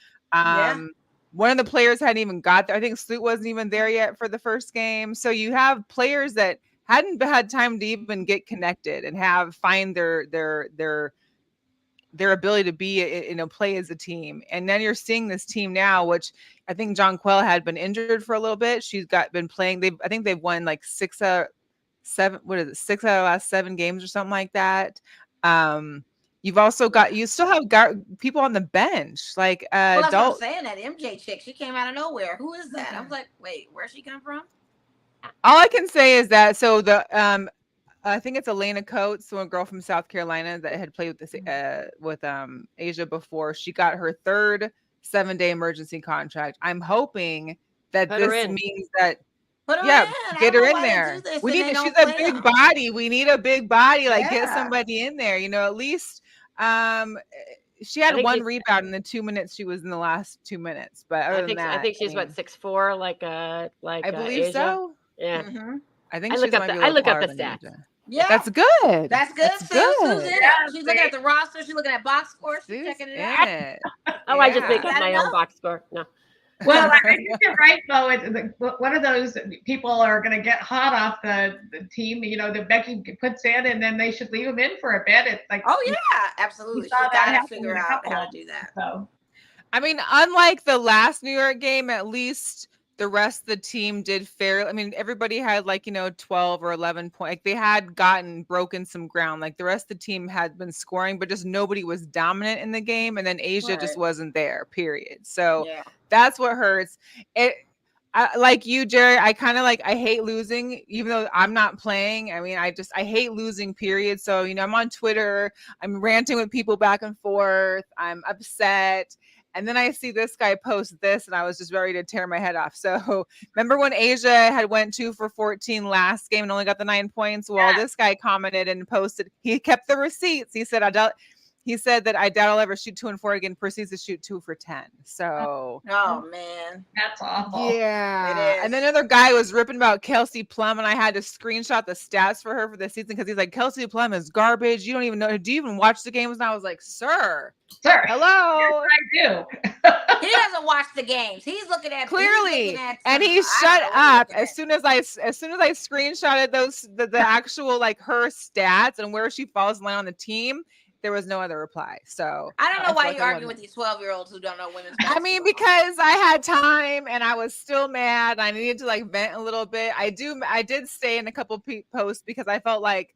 One of the players hadn't even got there. I think Sloot wasn't even there yet for the first game. So you have players that hadn't had time to even get connected and find their ability to be play as a team. And then you're seeing this team now, which I think John Quell had been injured for a little bit. She's been playing. I think they've won like 6 out of the last 7 games or something like that. You still have people on the bench, like that's what I'm saying. That MJ chick, she came out of nowhere. Who is that? I was like, wait, where's she come from? All I can say is that I think it's Elena Coates, a girl from South Carolina that had played with Asia before. She got her 3rd 7-day emergency contract. I'm hoping that this means that get her in there. She's a big body. We need a big body, get somebody in there. At least she had 1 rebound in the 2 minutes she was in the last 2 minutes. But other than that, I think she's 6'4", like I believe Asia. So. Yeah. Mm-hmm. I think I look up the stats. Yeah, that's good. That's good. Sue's in it. She's looking at the roster. She's looking at box score. She's checking it out. I just make up my own box score. No. Well, I think you're right, though. One of those people are going to get hot off the team, that Becky puts in, and then they should leave them in for a bit. It's like, oh yeah, absolutely. She's got to figure out how to do that. So, I mean, unlike the last New York game, at least the rest of the team did fairly. I mean, everybody had 12 or 11 points. They had broken some ground. The rest of the team had been scoring, but just nobody was dominant in the game. And then Asia just wasn't there, period. So that's what hurts. Like you, Jerry, I kind of I hate losing, even though I'm not playing. I mean, I hate losing, period. So, I'm on Twitter, I'm ranting with people back and forth. I'm upset. And then I see this guy post this, and I was just ready to tear my head off. So remember when Asia had went 2 for 14 last game and only got the 9 points? Well, this guy commented and posted. He kept the receipts. He said, he said that I doubt I'll ever shoot 2 and 4 again. Proceeds to shoot 2 for 10. So Oh man, That's awful. yeah. It And is. then another guy was ripping about Kelsey Plum, and I had to screenshot the stats for her for the season because he's like, Kelsey Plum is garbage. You don't even know. Do you even watch the games? And I was like, sir, Sir, hello. I do. He doesn't watch the games. He's looking at Clearly, he's looking at and some- he I shut don't know what he's up looking as at. soon as I screenshotted the actual like her stats and where she falls in line on the team. There was no other reply. So I don't know feel why like you I argue wasn't- with these 12-year-olds who don't know women's I basketball. mean, because I had time and I was still mad. I needed to like vent a little bit. I did stay in a couple posts because I felt like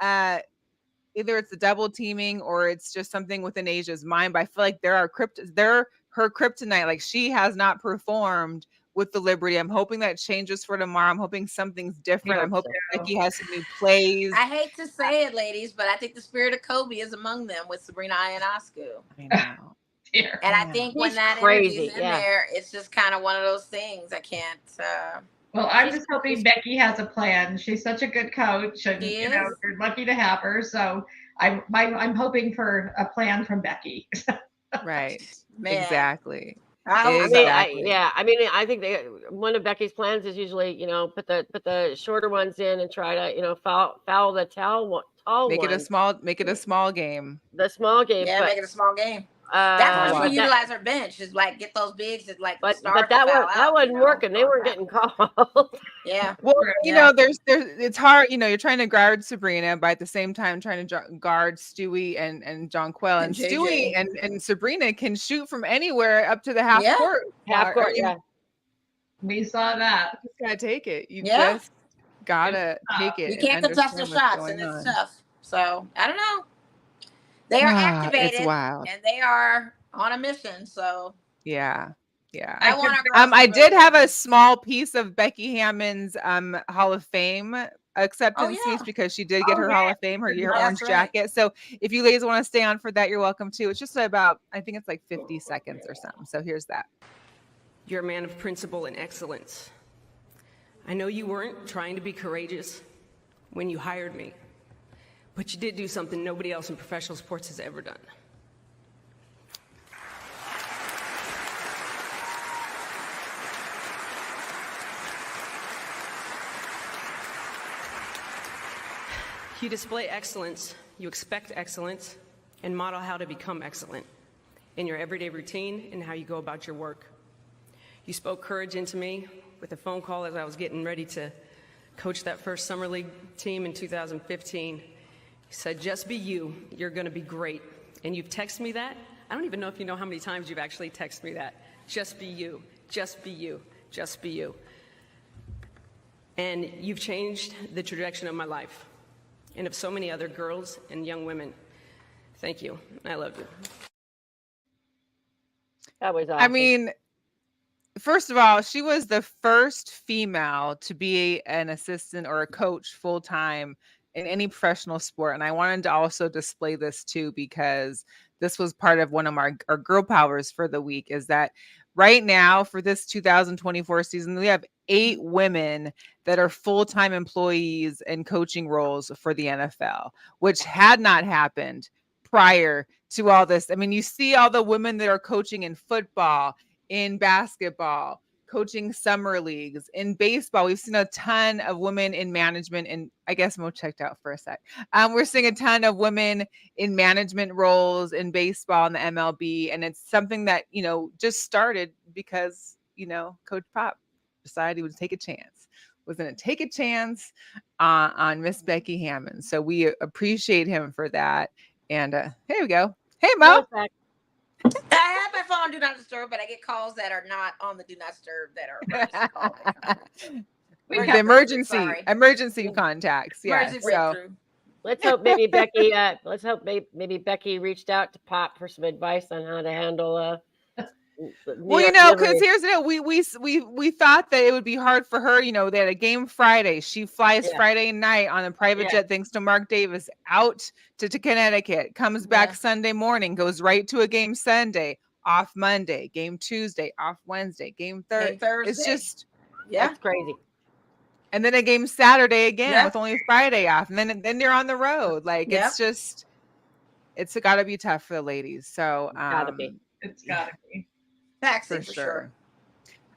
either it's the double teaming or it's just something within Asia's mind. But I feel like they're her kryptonite. Like she has not performed with the Liberty. I'm hoping that changes for tomorrow. I'm hoping something's different. I'm hoping Becky has some new plays. I hate to say it, ladies, but I think the spirit of Kobe is among them with Sabrina Ionescu. I know. Dear. And I think when He's that crazy, energy's in yeah. there, it's just kind of one of those things. I can't. Well, I'm just hoping Becky has a plan. She's such a good coach, and She you know, is. you're lucky to have her. So I'm hoping for a plan from Becky. Right. Man. Exactly. I hope I so. mean, Exactly. I think one of Becky's plans is usually, put the shorter ones in and try to, foul the tall Make it ones. a small game. The small game. Yeah, but, make it a small game. That's but where she that- utilize her bench. Is like get those bigs that like But start that to foul that out, wasn't working. They weren't getting called. Yeah. Well, Yeah. there's it's hard, you're trying to guard Sabrina, but at the same time trying to guard Stewie and Jonquel. And And Stewie JJ. and Sabrina can shoot from anywhere up to the half Yeah. court. Half court, You yeah. We saw that. just gotta take it. You Yeah. just gotta take it. You and can't contest their understand what's shots, and going it's on. tough. So I don't know. They are activated, It's wild. and they are on a mission. So Yeah. Yeah. I want our girls. I to did really- have a small piece of Becky Hammond's Hall of Fame acceptance yeah. speech because she did get Oh, her yeah. Hall of Fame, her That's orange right. jacket. So if you ladies want to stay on for that, you're welcome to. It's just about, I think it's like 50 seconds or something. So here's that. You're a man of principle and excellence. I know you weren't trying to be courageous when you hired me, but you did do something nobody else in professional sports has ever done. You display excellence, you expect excellence, and model how to become excellent in your everyday routine and how you go about your work. You spoke courage into me with a phone call as I was getting ready to coach that first summer league team in 2015. You said, just be you, you're gonna be great. And you've texted me that. I don't even know if you know how many times you've actually texted me that. Just be you, just be you, just be you. And you've changed the trajectory of my life and of so many other girls and young women. Thank you, I love you. That was awesome. I mean, first of all, she was the first female to be an assistant or a coach full time in any professional sport. And I wanted to also display this too, because this was part of one of our girl powers for the week, is that right now for this 2024 season, we have 8 women that are full-time employees in coaching roles for the NFL, which had not happened prior to all this. I mean, you see all the women that are coaching in football, in basketball, coaching summer leagues, in baseball. We've seen a ton of women in management, and I guess Mo checked out for a sec. We're seeing a ton of women in management roles in baseball and the MLB, and it's something that, just started because, Coach Pop decided he would take a chance. Was going to take a chance on Miss Becky Hammond. So we appreciate him for that. And here we go. Hey, Mo. I have my phone on Do Not Disturb, but I get calls that are not on the Do Not Disturb that are emergency calls. Emergency contacts. Yeah. Emergency So breakthrough. let's hope maybe Becky. Let's hope maybe Becky reached out to Pop for some advice on how to handle. Well, because here's the deal. We thought that it would be hard for her. They had a game Friday. She flies Friday night on a private jet, thanks to Mark Davis, out to Connecticut. Comes back Sunday morning, goes right to a game Sunday, off Monday, game Tuesday, off Wednesday, game Thursday. It's just that's crazy. And then a game Saturday again with only Friday off, and then you're on the road. Like it's just. it's got to be tough for the ladies. So Gotta be. It's gotta be. Taxing for for sure.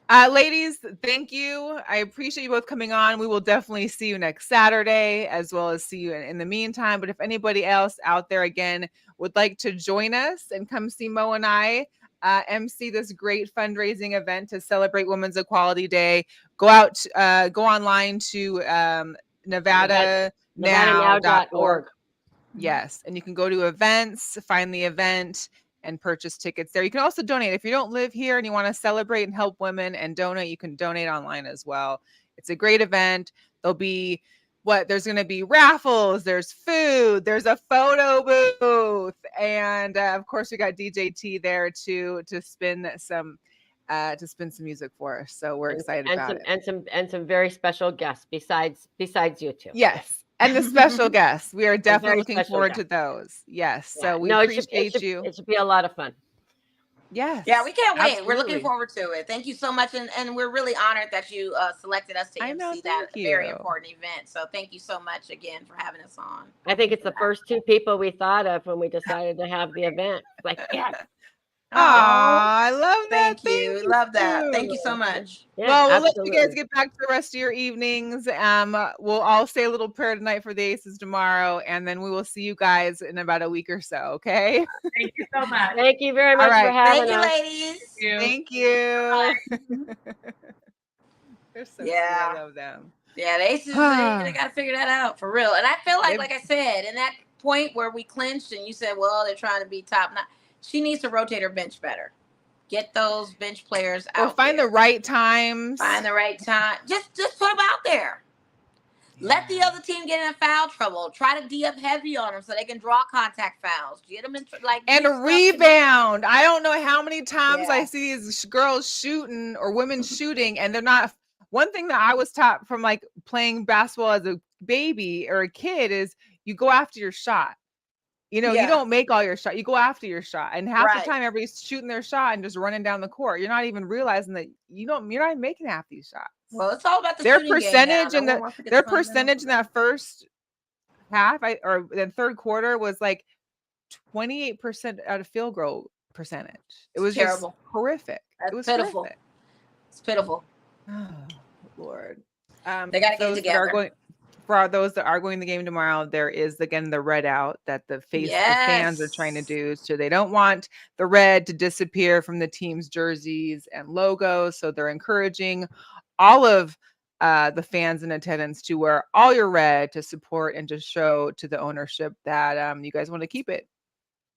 sure. Ladies, thank you. I appreciate you both coming on. We will definitely see you next Saturday, as well as see you in the meantime. But if anybody else out there, again, would like to join us and come see Mo and I MC this great fundraising event to celebrate Women's Equality Day, go online to NevadaNow.org. NevadaNow.org. Yes, and you can go to events, find the event, and purchase tickets there. You can also donate. If you don't live here and you want to celebrate and help women and donate, you can donate online as well. It's a great event. There'll be there's going to be raffles, there's food, there's a photo booth, and of course we got DJ T there to spin some music for us. So we're excited about it. And some very special guests besides you two. Yes. And the special guests. We are definitely looking forward to those. Yes. Yeah. So we appreciate you. It should be a lot of fun. Yes. Yeah, we can't wait. Absolutely. We're looking forward to it. Thank you so much. And we're really honored that you selected us to MC that very important event. So thank you so much again for having us on. I think it's the first two people we thought of when we decided to have the event. Like, yeah. Oh, I love that. Thank you. Love that. Thank you so much. Yeah, well, we'll absolutely. let you guys get back to the rest of your evenings. We'll all say a little prayer tonight for the Aces tomorrow, and then we will see you guys in about a week or so. Okay. Thank you so much. Thank you very much for having us. Thank you, ladies. Thank you. They're so sweet. I love them. Yeah, the Aces, they got to figure that out for real. And I feel like I said, in that point where we clinched and you said, well, they're trying to be top notch. She needs to rotate her bench better. Get those bench players out. Or find the right times. Find the right time. Just put them out there. Yeah. Let the other team get in foul trouble. Try to D up heavy on them so they can draw contact fouls. Get them in and a rebound. I don't know how many times I see these girls shooting or women shooting, and they're not. One thing that I was taught from playing basketball as a baby or a kid is you go after your shot. You don't make all your shot. You go after your shot. And half the time everybody's shooting their shot and just running down the court. You're not even realizing that you're not even making half these shots. Well, it's all about their percentage and their percentage in that first half or the third quarter was 28% out of field goal percentage. It was terrible. Just horrific. It was pitiful. Horrific. It's pitiful. Oh, Lord. They got to get together. For those that are going to the game tomorrow, there is again the red out that the fans are trying to do. So they don't want the red to disappear from the team's jerseys and logos. So they're encouraging all of the fans in attendance to wear all your red to support and to show to the ownership that you guys want to keep it.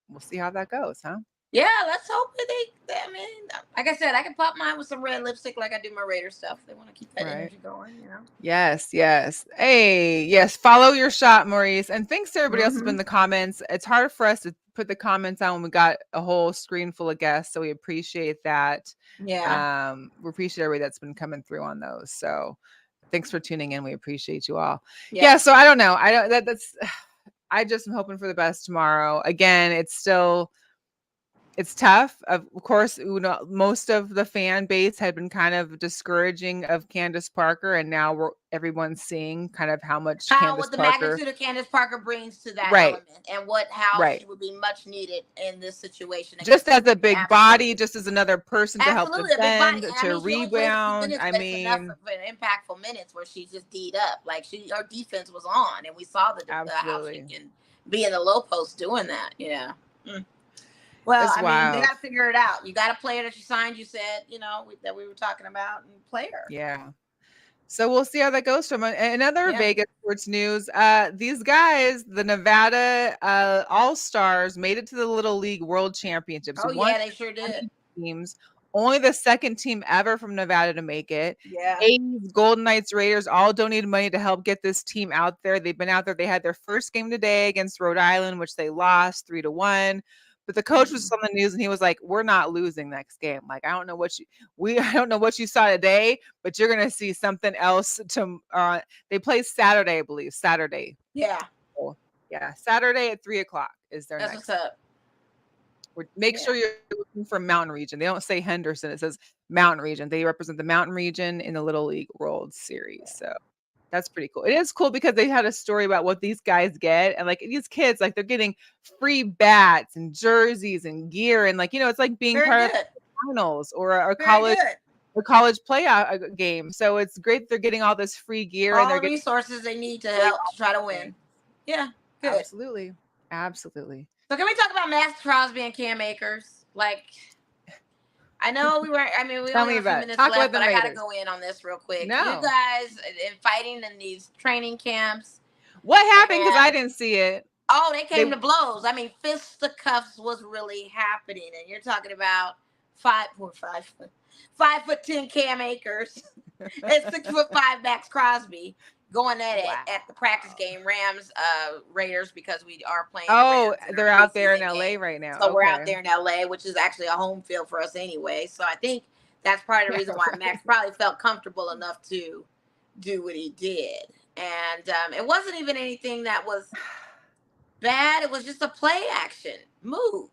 We'll see how that goes, huh? Yeah, let's hope that I mean, like I said, I can pop mine with some red lipstick like I do my Raider stuff. They want to keep that energy going, Yes. Hey, yes. Follow your shot, Maurice. And thanks to everybody else who's been in the comments. It's hard for us to put the comments on when we got a whole screen full of guests. So we appreciate that. Yeah. We appreciate everybody that's been coming through on those. So thanks for tuning in. We appreciate you all. Yeah. So I don't know. I just am hoping for the best tomorrow. Again, it's tough. Of course, most of the fan base had been kind of discouraging of Candace Parker, and now everyone's seeing kind of how the magnitude of Candace Parker brings to that element, and how she would be much needed in this situation. Just as a big body, just as another person to help defend, to rebound. I mean, enough of an impactful minutes where she just D'd up, her defense was on, and we saw how she can be in the low post doing that. Yeah. Well, I mean, they got to figure it out. You got a player that you signed, you said, that we were talking about, and play her. Yeah. So we'll see how that goes. From another Vegas sports news, these guys, the Nevada All-Stars, made it to the Little League World Championships. Oh, yeah, they sure did. Teams. Only the second team ever from Nevada to make it. Yeah. A's, Golden Knights, Raiders all donated money to help get this team out there. They've been out there. They had their first game today against Rhode Island, which they lost 3-1. But the coach was on the news and he was like, "We're not losing next game. I don't know what you saw today, but you're gonna see something else." They play Saturday, I believe. Saturday. Yeah. Yeah. Saturday at 3:00 is their next. That's what's up. Make sure you're looking for Mountain Region. They don't say Henderson; it says Mountain Region. They represent the Mountain Region in the Little League World Series. So That's pretty cool. It is cool because they had a story about what these guys get, and like these kids, like they're getting free bats and jerseys and gear, and like it's like being Very part good. of the finals or a Very college good. a college playoff game. So it's great they're getting all this free gear and All they're the getting resources they need to help to try to win. Yeah, good. absolutely. So can we talk about Max Crosby and Cam Akers? Like, I know we only Tell me have a few about it. minutes Talk left, about the but I gotta Raiders. go in on this real quick. No. You guys in fighting in these training camps. What happened? Because And- I didn't see it. Oh, they came to blows. I mean, fisticuffs was really happening, and you're talking about 5'10" Cam Akers and 6'5" Max Crosby going at it at the practice game, Rams, Raiders, because we are playing. Oh, Rams in they're our out there in preseason LA game. right now. So we're out Okay. there in LA, which is actually a home field for us anyway. So I think that's part of the reason why Max probably felt comfortable enough to do what he did. And it wasn't even anything that was bad. It was just a play action move.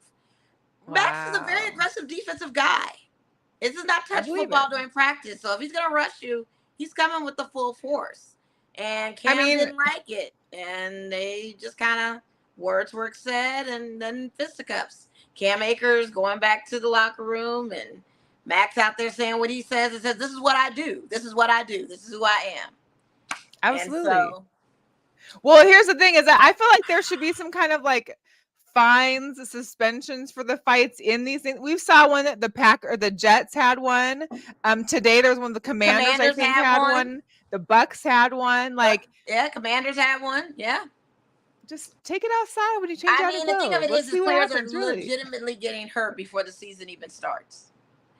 Max is a very aggressive defensive guy. This is not touch football during practice. So if he's going to rush you, he's coming with the full force. And Cam didn't like it. And they just kind of, words were said and then fisticuffs. Cam Akers going back to the locker room and Max out there saying what he says and says, this is what I do. This is what I do. This is who I am. Absolutely. So, well, here's the thing is that I feel like there should be some kind of like fines, suspensions for the fights in these things. We saw one that the Jets had one. Today there was one of the Commanders I think had one. The Bucks had one. Like Commanders had one. Yeah. Just take it outside when you change out of the thing of it Let's is see what players happens, are really. legitimately getting hurt before the season even starts.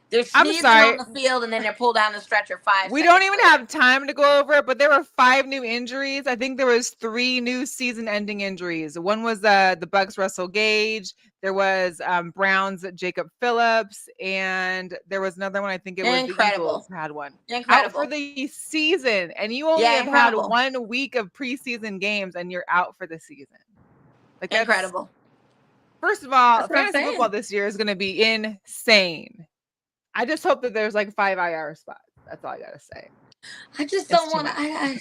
They're I'm sneezing sorry. on the field and then they're pulled down the stretcher 5 We seconds don't even later. have time to go over it, but there were 5 new injuries. I think there was 3 new season-ending injuries. One was the Bucks' Russell Gage. There was Browns' Jacob Phillips, and there was another one. I think it was the Eagles had one. Out for the season, and you only have had 1 week of preseason games, and you're out for the season. Like that's incredible. First of all, That's what I'm fantasy saying. football this year is going to be insane. I just hope that there's like 5 IR spots. That's all I gotta say. I just don't want to.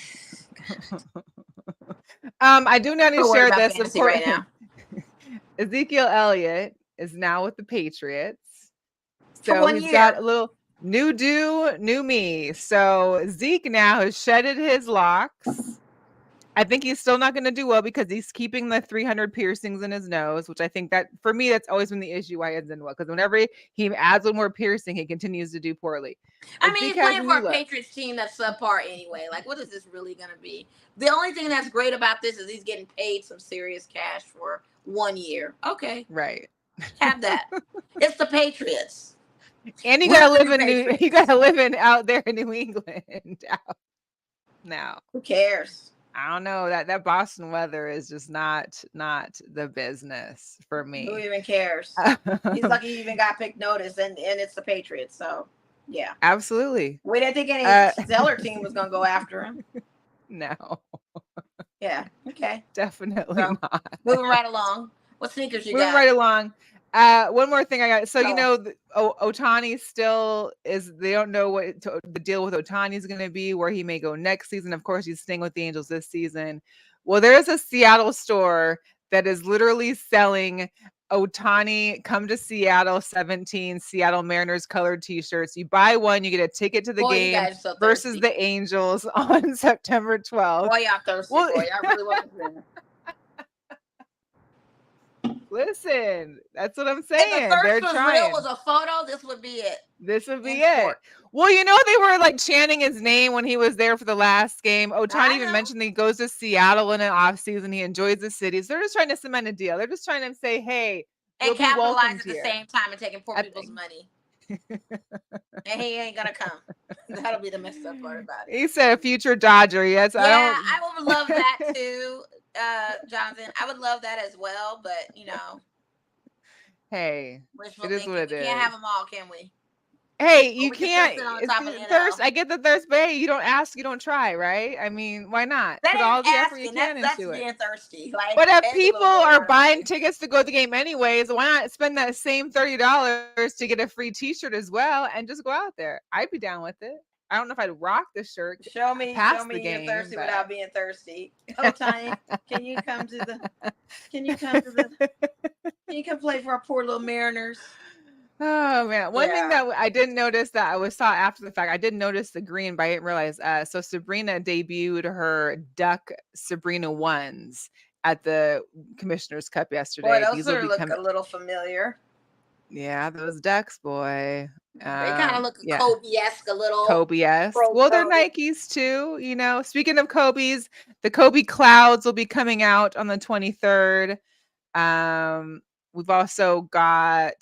I do not need to share this. Of course, right now. Ezekiel Elliott is now with the Patriots, For so 1 he's year. got a little new me. So Zeke now has shedded his locks. I think he's still not going to do well because he's keeping the 300 piercings in his nose, which I think that for me, that's always been the issue why he hasn't done well. Because whenever he adds one more piercing, he continues to do poorly. I mean, he's playing for a Patriots team that's subpar anyway. Like, what is this really going to be? The only thing that's great about this is he's getting paid some serious cash for 1 year. Okay. Right. Have that. It's the Patriots. And you gotta live in out there in New England. Now. Who cares? I don't know. That Boston weather is just not the business for me. Who even cares? He's lucky he even got picked notice, and it's the Patriots. So, yeah. Absolutely. We didn't think any stellar team was going to go after him. No. Yeah. Okay. Definitely not. Moving right along. What sneakers you got? Moving right along. One more thing I got. So, Ohtani still is, they don't know what the deal with Ohtani is going to be, where he may go next season. Of course, he's staying with the Angels this season. Well, there is a Seattle store that is literally selling Ohtani Come to Seattle 17 Seattle Mariners colored t-shirts. You buy one, you get a ticket to the game versus the Angels on September 12th. Boy, I'm thirsty, boy. I really wasn't there. Listen, that's what I'm saying. If the They're first trying. was a photo, this would be it. This would be it. Well, they were like chanting his name when he was there for the last game. Ohtani even mentioned that he goes to Seattle in an off season. He enjoys the city. So they're just trying to cement a deal. They're just trying to say, hey, and capitalize at the same time and taking poor people's money. And he ain't gonna come. That'll be the messed up part about it. He said a future Dodger. Yes, I would love that too, Jonathan. I would love that as well, but hey, it is what it is. We can't have them all, can we? Hey, you can't. Thirst. I get the thirst, but hey, you don't ask, you don't try, right? I mean, why not? Put all the effort you can into it. Being thirsty. Like, but if people are buying tickets to go to the game anyways, why not spend that same $30 to get a free T-shirt as well and just go out there? I'd be down with it. I don't know if I'd rock the shirt Show me past the you're game. thirsty but- without being thirsty. Oh, Tiny, can you come to the? Can you come play for our poor little Mariners? Oh man, one thing Yeah. that I didn't notice that I saw after the fact, I did notice the green, but I didn't realize. So Sabrina debuted her Duck Sabrina ones at the Commissioner's Cup yesterday. Boy, those These sort will of be look a little familiar. Yeah, those Ducks, boy. They kind of look yeah. Kobe-esque a little. Kobe-esque. Pro Well, they're Kobe. Nikes too. You know, speaking of Kobe's, the Kobe Clouds will be coming out on the 23rd. We've also got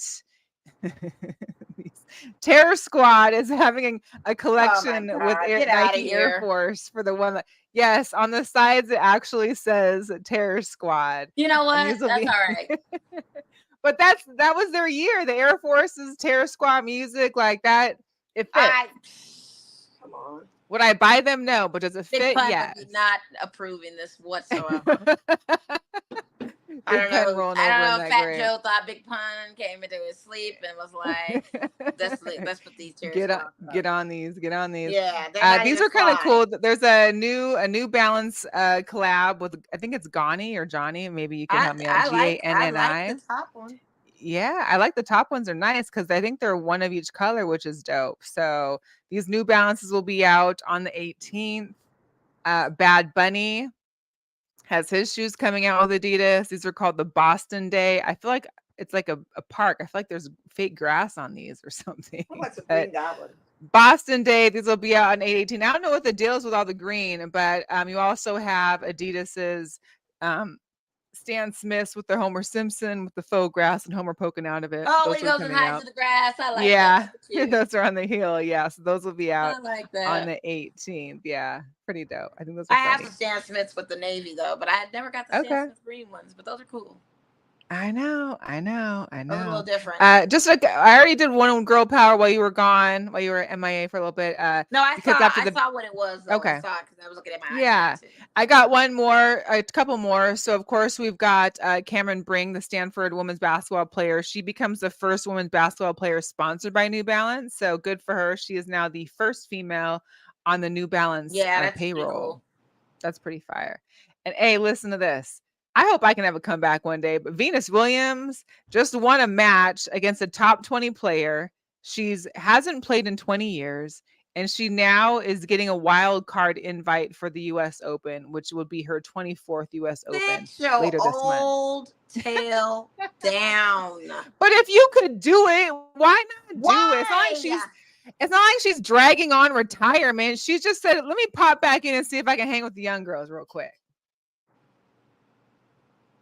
Terror Squad is having a collection with Get outta Nike Air here. Force for the one that, yes, on the sides it actually says Terror Squad. You know And what? these will That's be- all right. But that was their year. The Air Force's Terror Squad music, like that, it fits. Come on. Would I buy them? No, but does it Big fit? Pun Yes. would be not approving this whatsoever. I don't Pen know. rolling I over don't in know. that Fat grave. Joe thought Big Pun came into his sleep and was like, "Let's put these chairs Get on." on these. Yeah, they're not These even are kind of fly. cool. There's a New Balance collab with, I think it's Gani or Johnny. Maybe you can help me out. I like Ganni. the top one. Yeah, I like the top ones are nice because I think they're one of each color, which is dope. So these New Balances will be out on the 18th. Bad Bunny has his shoes coming out with Adidas. These are called the Boston Day. I feel like it's like a park. I feel like there's fake grass on these or something. What's a But Green Goblin? Boston Day, these will be out on 8/18. I don't know what the deal is with all the green, but you also have Adidas's Stan Smiths with their Homer Simpson with the faux grass and Homer poking out of it. Oh, Those he are goes and coming hides out. in the grass. I like Yeah, that. That's cute. those are on the heel. Yeah, so those will be out I like that. on the 18th. Yeah, pretty dope. I think those are I have funny. some Stan Smiths with the navy though, but I never got the Okay. Stan Smith green ones. But those are cool. I know. Those are a little different. Just like I already did one on Girl Power while you were gone, while you were MIA for a little bit. No, I because saw. after I the saw what it was. Though. Okay. I saw it because I was looking at my Yeah. iPad too. I got one more, a couple more. So of course we've got Cameron Bring, the Stanford women's basketball player. She becomes the first women's basketball player sponsored by New Balance. So good for her. She is now the first female on the New Balance That's pretty payroll. cool. That's pretty fire. And hey, listen to this. I hope I can have a comeback one day. But Venus Williams just won a match against a top 20 player. She's hasn't played in 20 years. And she now is getting a wild card invite for the U.S. Open, which will be her 24th U.S. Open Sit your later this month. old tail down. But if you could do it, why not do Why? it? It's not like she's dragging on retirement. She just said, "Let me pop back in and see if I can hang with the young girls real quick."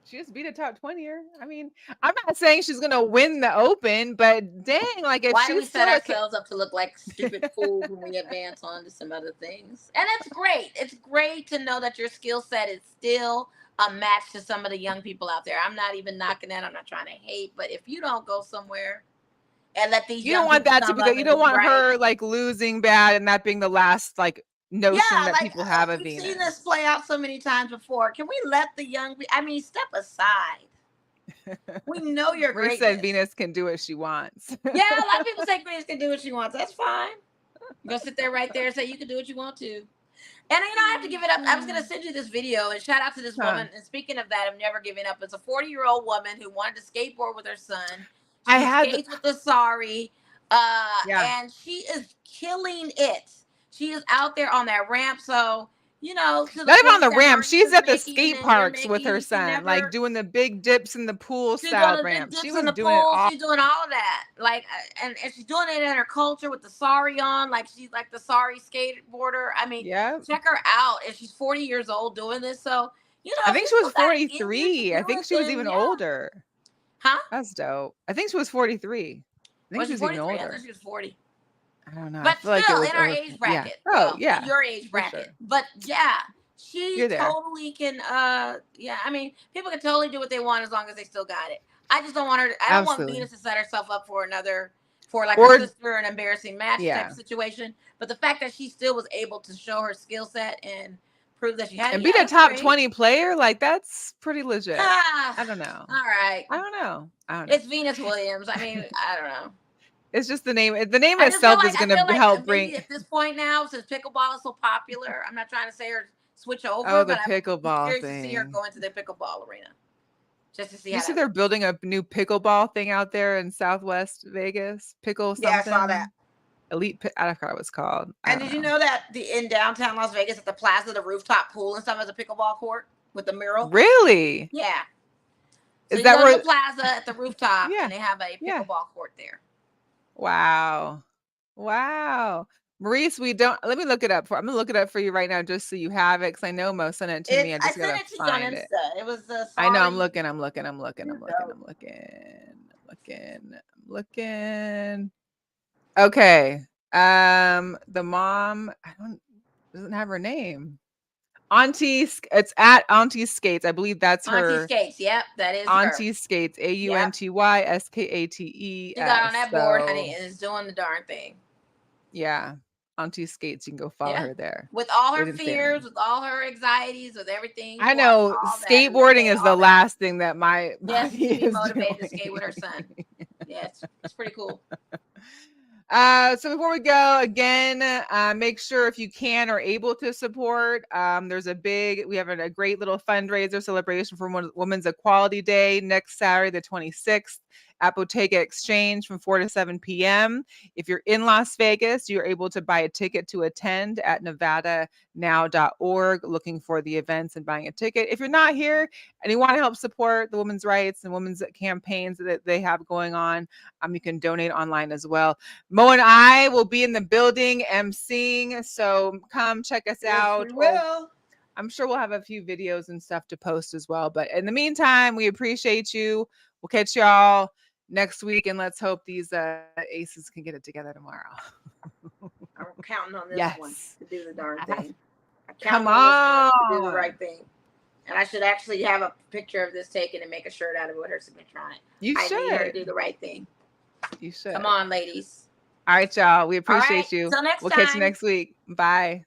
She just beat a top 20er. I mean, I'm not saying she's gonna win the Open, but dang, like if Why do we she's set still ourselves up to look like stupid fools when we advance on to some other things? And it's great. It's great to know that your skill set is still a match to some of the young people out there. I'm not even knocking that. I'm not trying to hate, but if you don't go somewhere and let these you young don't want people that to come be up good. You and don't do want right. her like losing bad and that being the last like notion that people have of we've Venus. seen this play out so many times before. Can we let the young step aside? We know you're Marie great. said Venus can do what she wants. Yeah, a lot of people say Venus can do what she wants. That's fine. You go sit there right there and say you can do what you want to. And I have to give it up. I was gonna send you this video and shout out to this woman. And speaking of that, I'm never giving up. It's a 40-year-old woman who wanted to skateboard with her son. She skates with the sari. And she is killing it. She is out there on that ramp. So, not even on the ramp. She's at the skate parks with her son, like doing the big dips in the pool style ramp. She was doing it all. She's doing all of that. Like, and she's doing it in her culture with the sari on. Like, she's like the sari skateboarder. I mean, check her out. And she's 40 years old doing this. So, I think she was 43. I think she was even older. Huh? That's dope. I think she was 43. I think she was even older. I think she was 40. I don't know. But I feel still, like in our age bracket. Yeah. Oh, yeah. In your age bracket. Sure. But yeah, she totally can. I mean, people can totally do what they want as long as they still got it. I just don't want her. I don't want Venus to set herself up for her sister, an embarrassing match type of situation. But the fact that she still was able to show her skill set and prove that she had and beat a top 20 player, like that's pretty legit. I don't know. All right. I don't know. It's Venus Williams. I mean, I don't know. It's just the name. The name I just feel itself is like, going to help maybe bring. at this point now, since pickleball is so popular, I'm not trying to say her switch over, Oh, the but I'm pickleball curious to see her thing. go into the pickleball arena. Just to see You how see that they're works. building a new pickleball thing out there in Southwest Vegas. Pickle something. Yeah, I saw that. Elite. I forgot what it's called. I And don't did you know. know that in downtown Las Vegas at the plaza, the rooftop pool and stuff is a pickleball court with a mural? Really? Yeah. So Is you that go to where? the plaza at the rooftop Yeah. and they have a Yeah. pickleball court there. Wow. Wow. Maurice, let me look it up I'm gonna look it up for you right now just so you have it because I know Mo sent it to me. I I just sent gotta it to you on find it. Insta. It was I know I'm sorry. looking. Okay. The mom, doesn't have her name. It's at Auntie Skates. I believe that's Auntie her. Skates. Yep, that is her. Auntie Skates, AUNTYSKATES. She got on that board, honey, and is doing the darn thing. Yeah. Auntie Skates. You can go follow her there. With all her Great fears, Instagram. with all her anxieties, with everything. I know skateboarding is the last thing that my Yes, body to be is motivated to doing. skate with her son. Yeah, it's pretty cool. So before we go, again, make sure if you can or able to support. We have a great little fundraiser celebration for Women's Equality Day next Saturday, the 26th, at Bottega Exchange from 4 to 7 p.m. If you're in Las Vegas, you're able to buy a ticket to attend at nevadanow.org, looking for the events and buying a ticket. If you're not here and you want to help support the women's rights and women's campaigns that they have going on, you can donate online as well. Mo and I will be in the building emceeing, so come check us out. We will. I'm sure we'll have a few videos and stuff to post as well. But in the meantime, we appreciate you. We'll catch y'all next week, and let's hope these aces can get it together tomorrow. I'm counting on this one to do the darn thing. Come on. To do the right thing. And I should actually have a picture of this taken and make a shirt out of it with her signature on it. I need her to do the right thing. You should. Come on, ladies. All right, y'all. We appreciate you. Till next we'll time. catch you next week. Bye.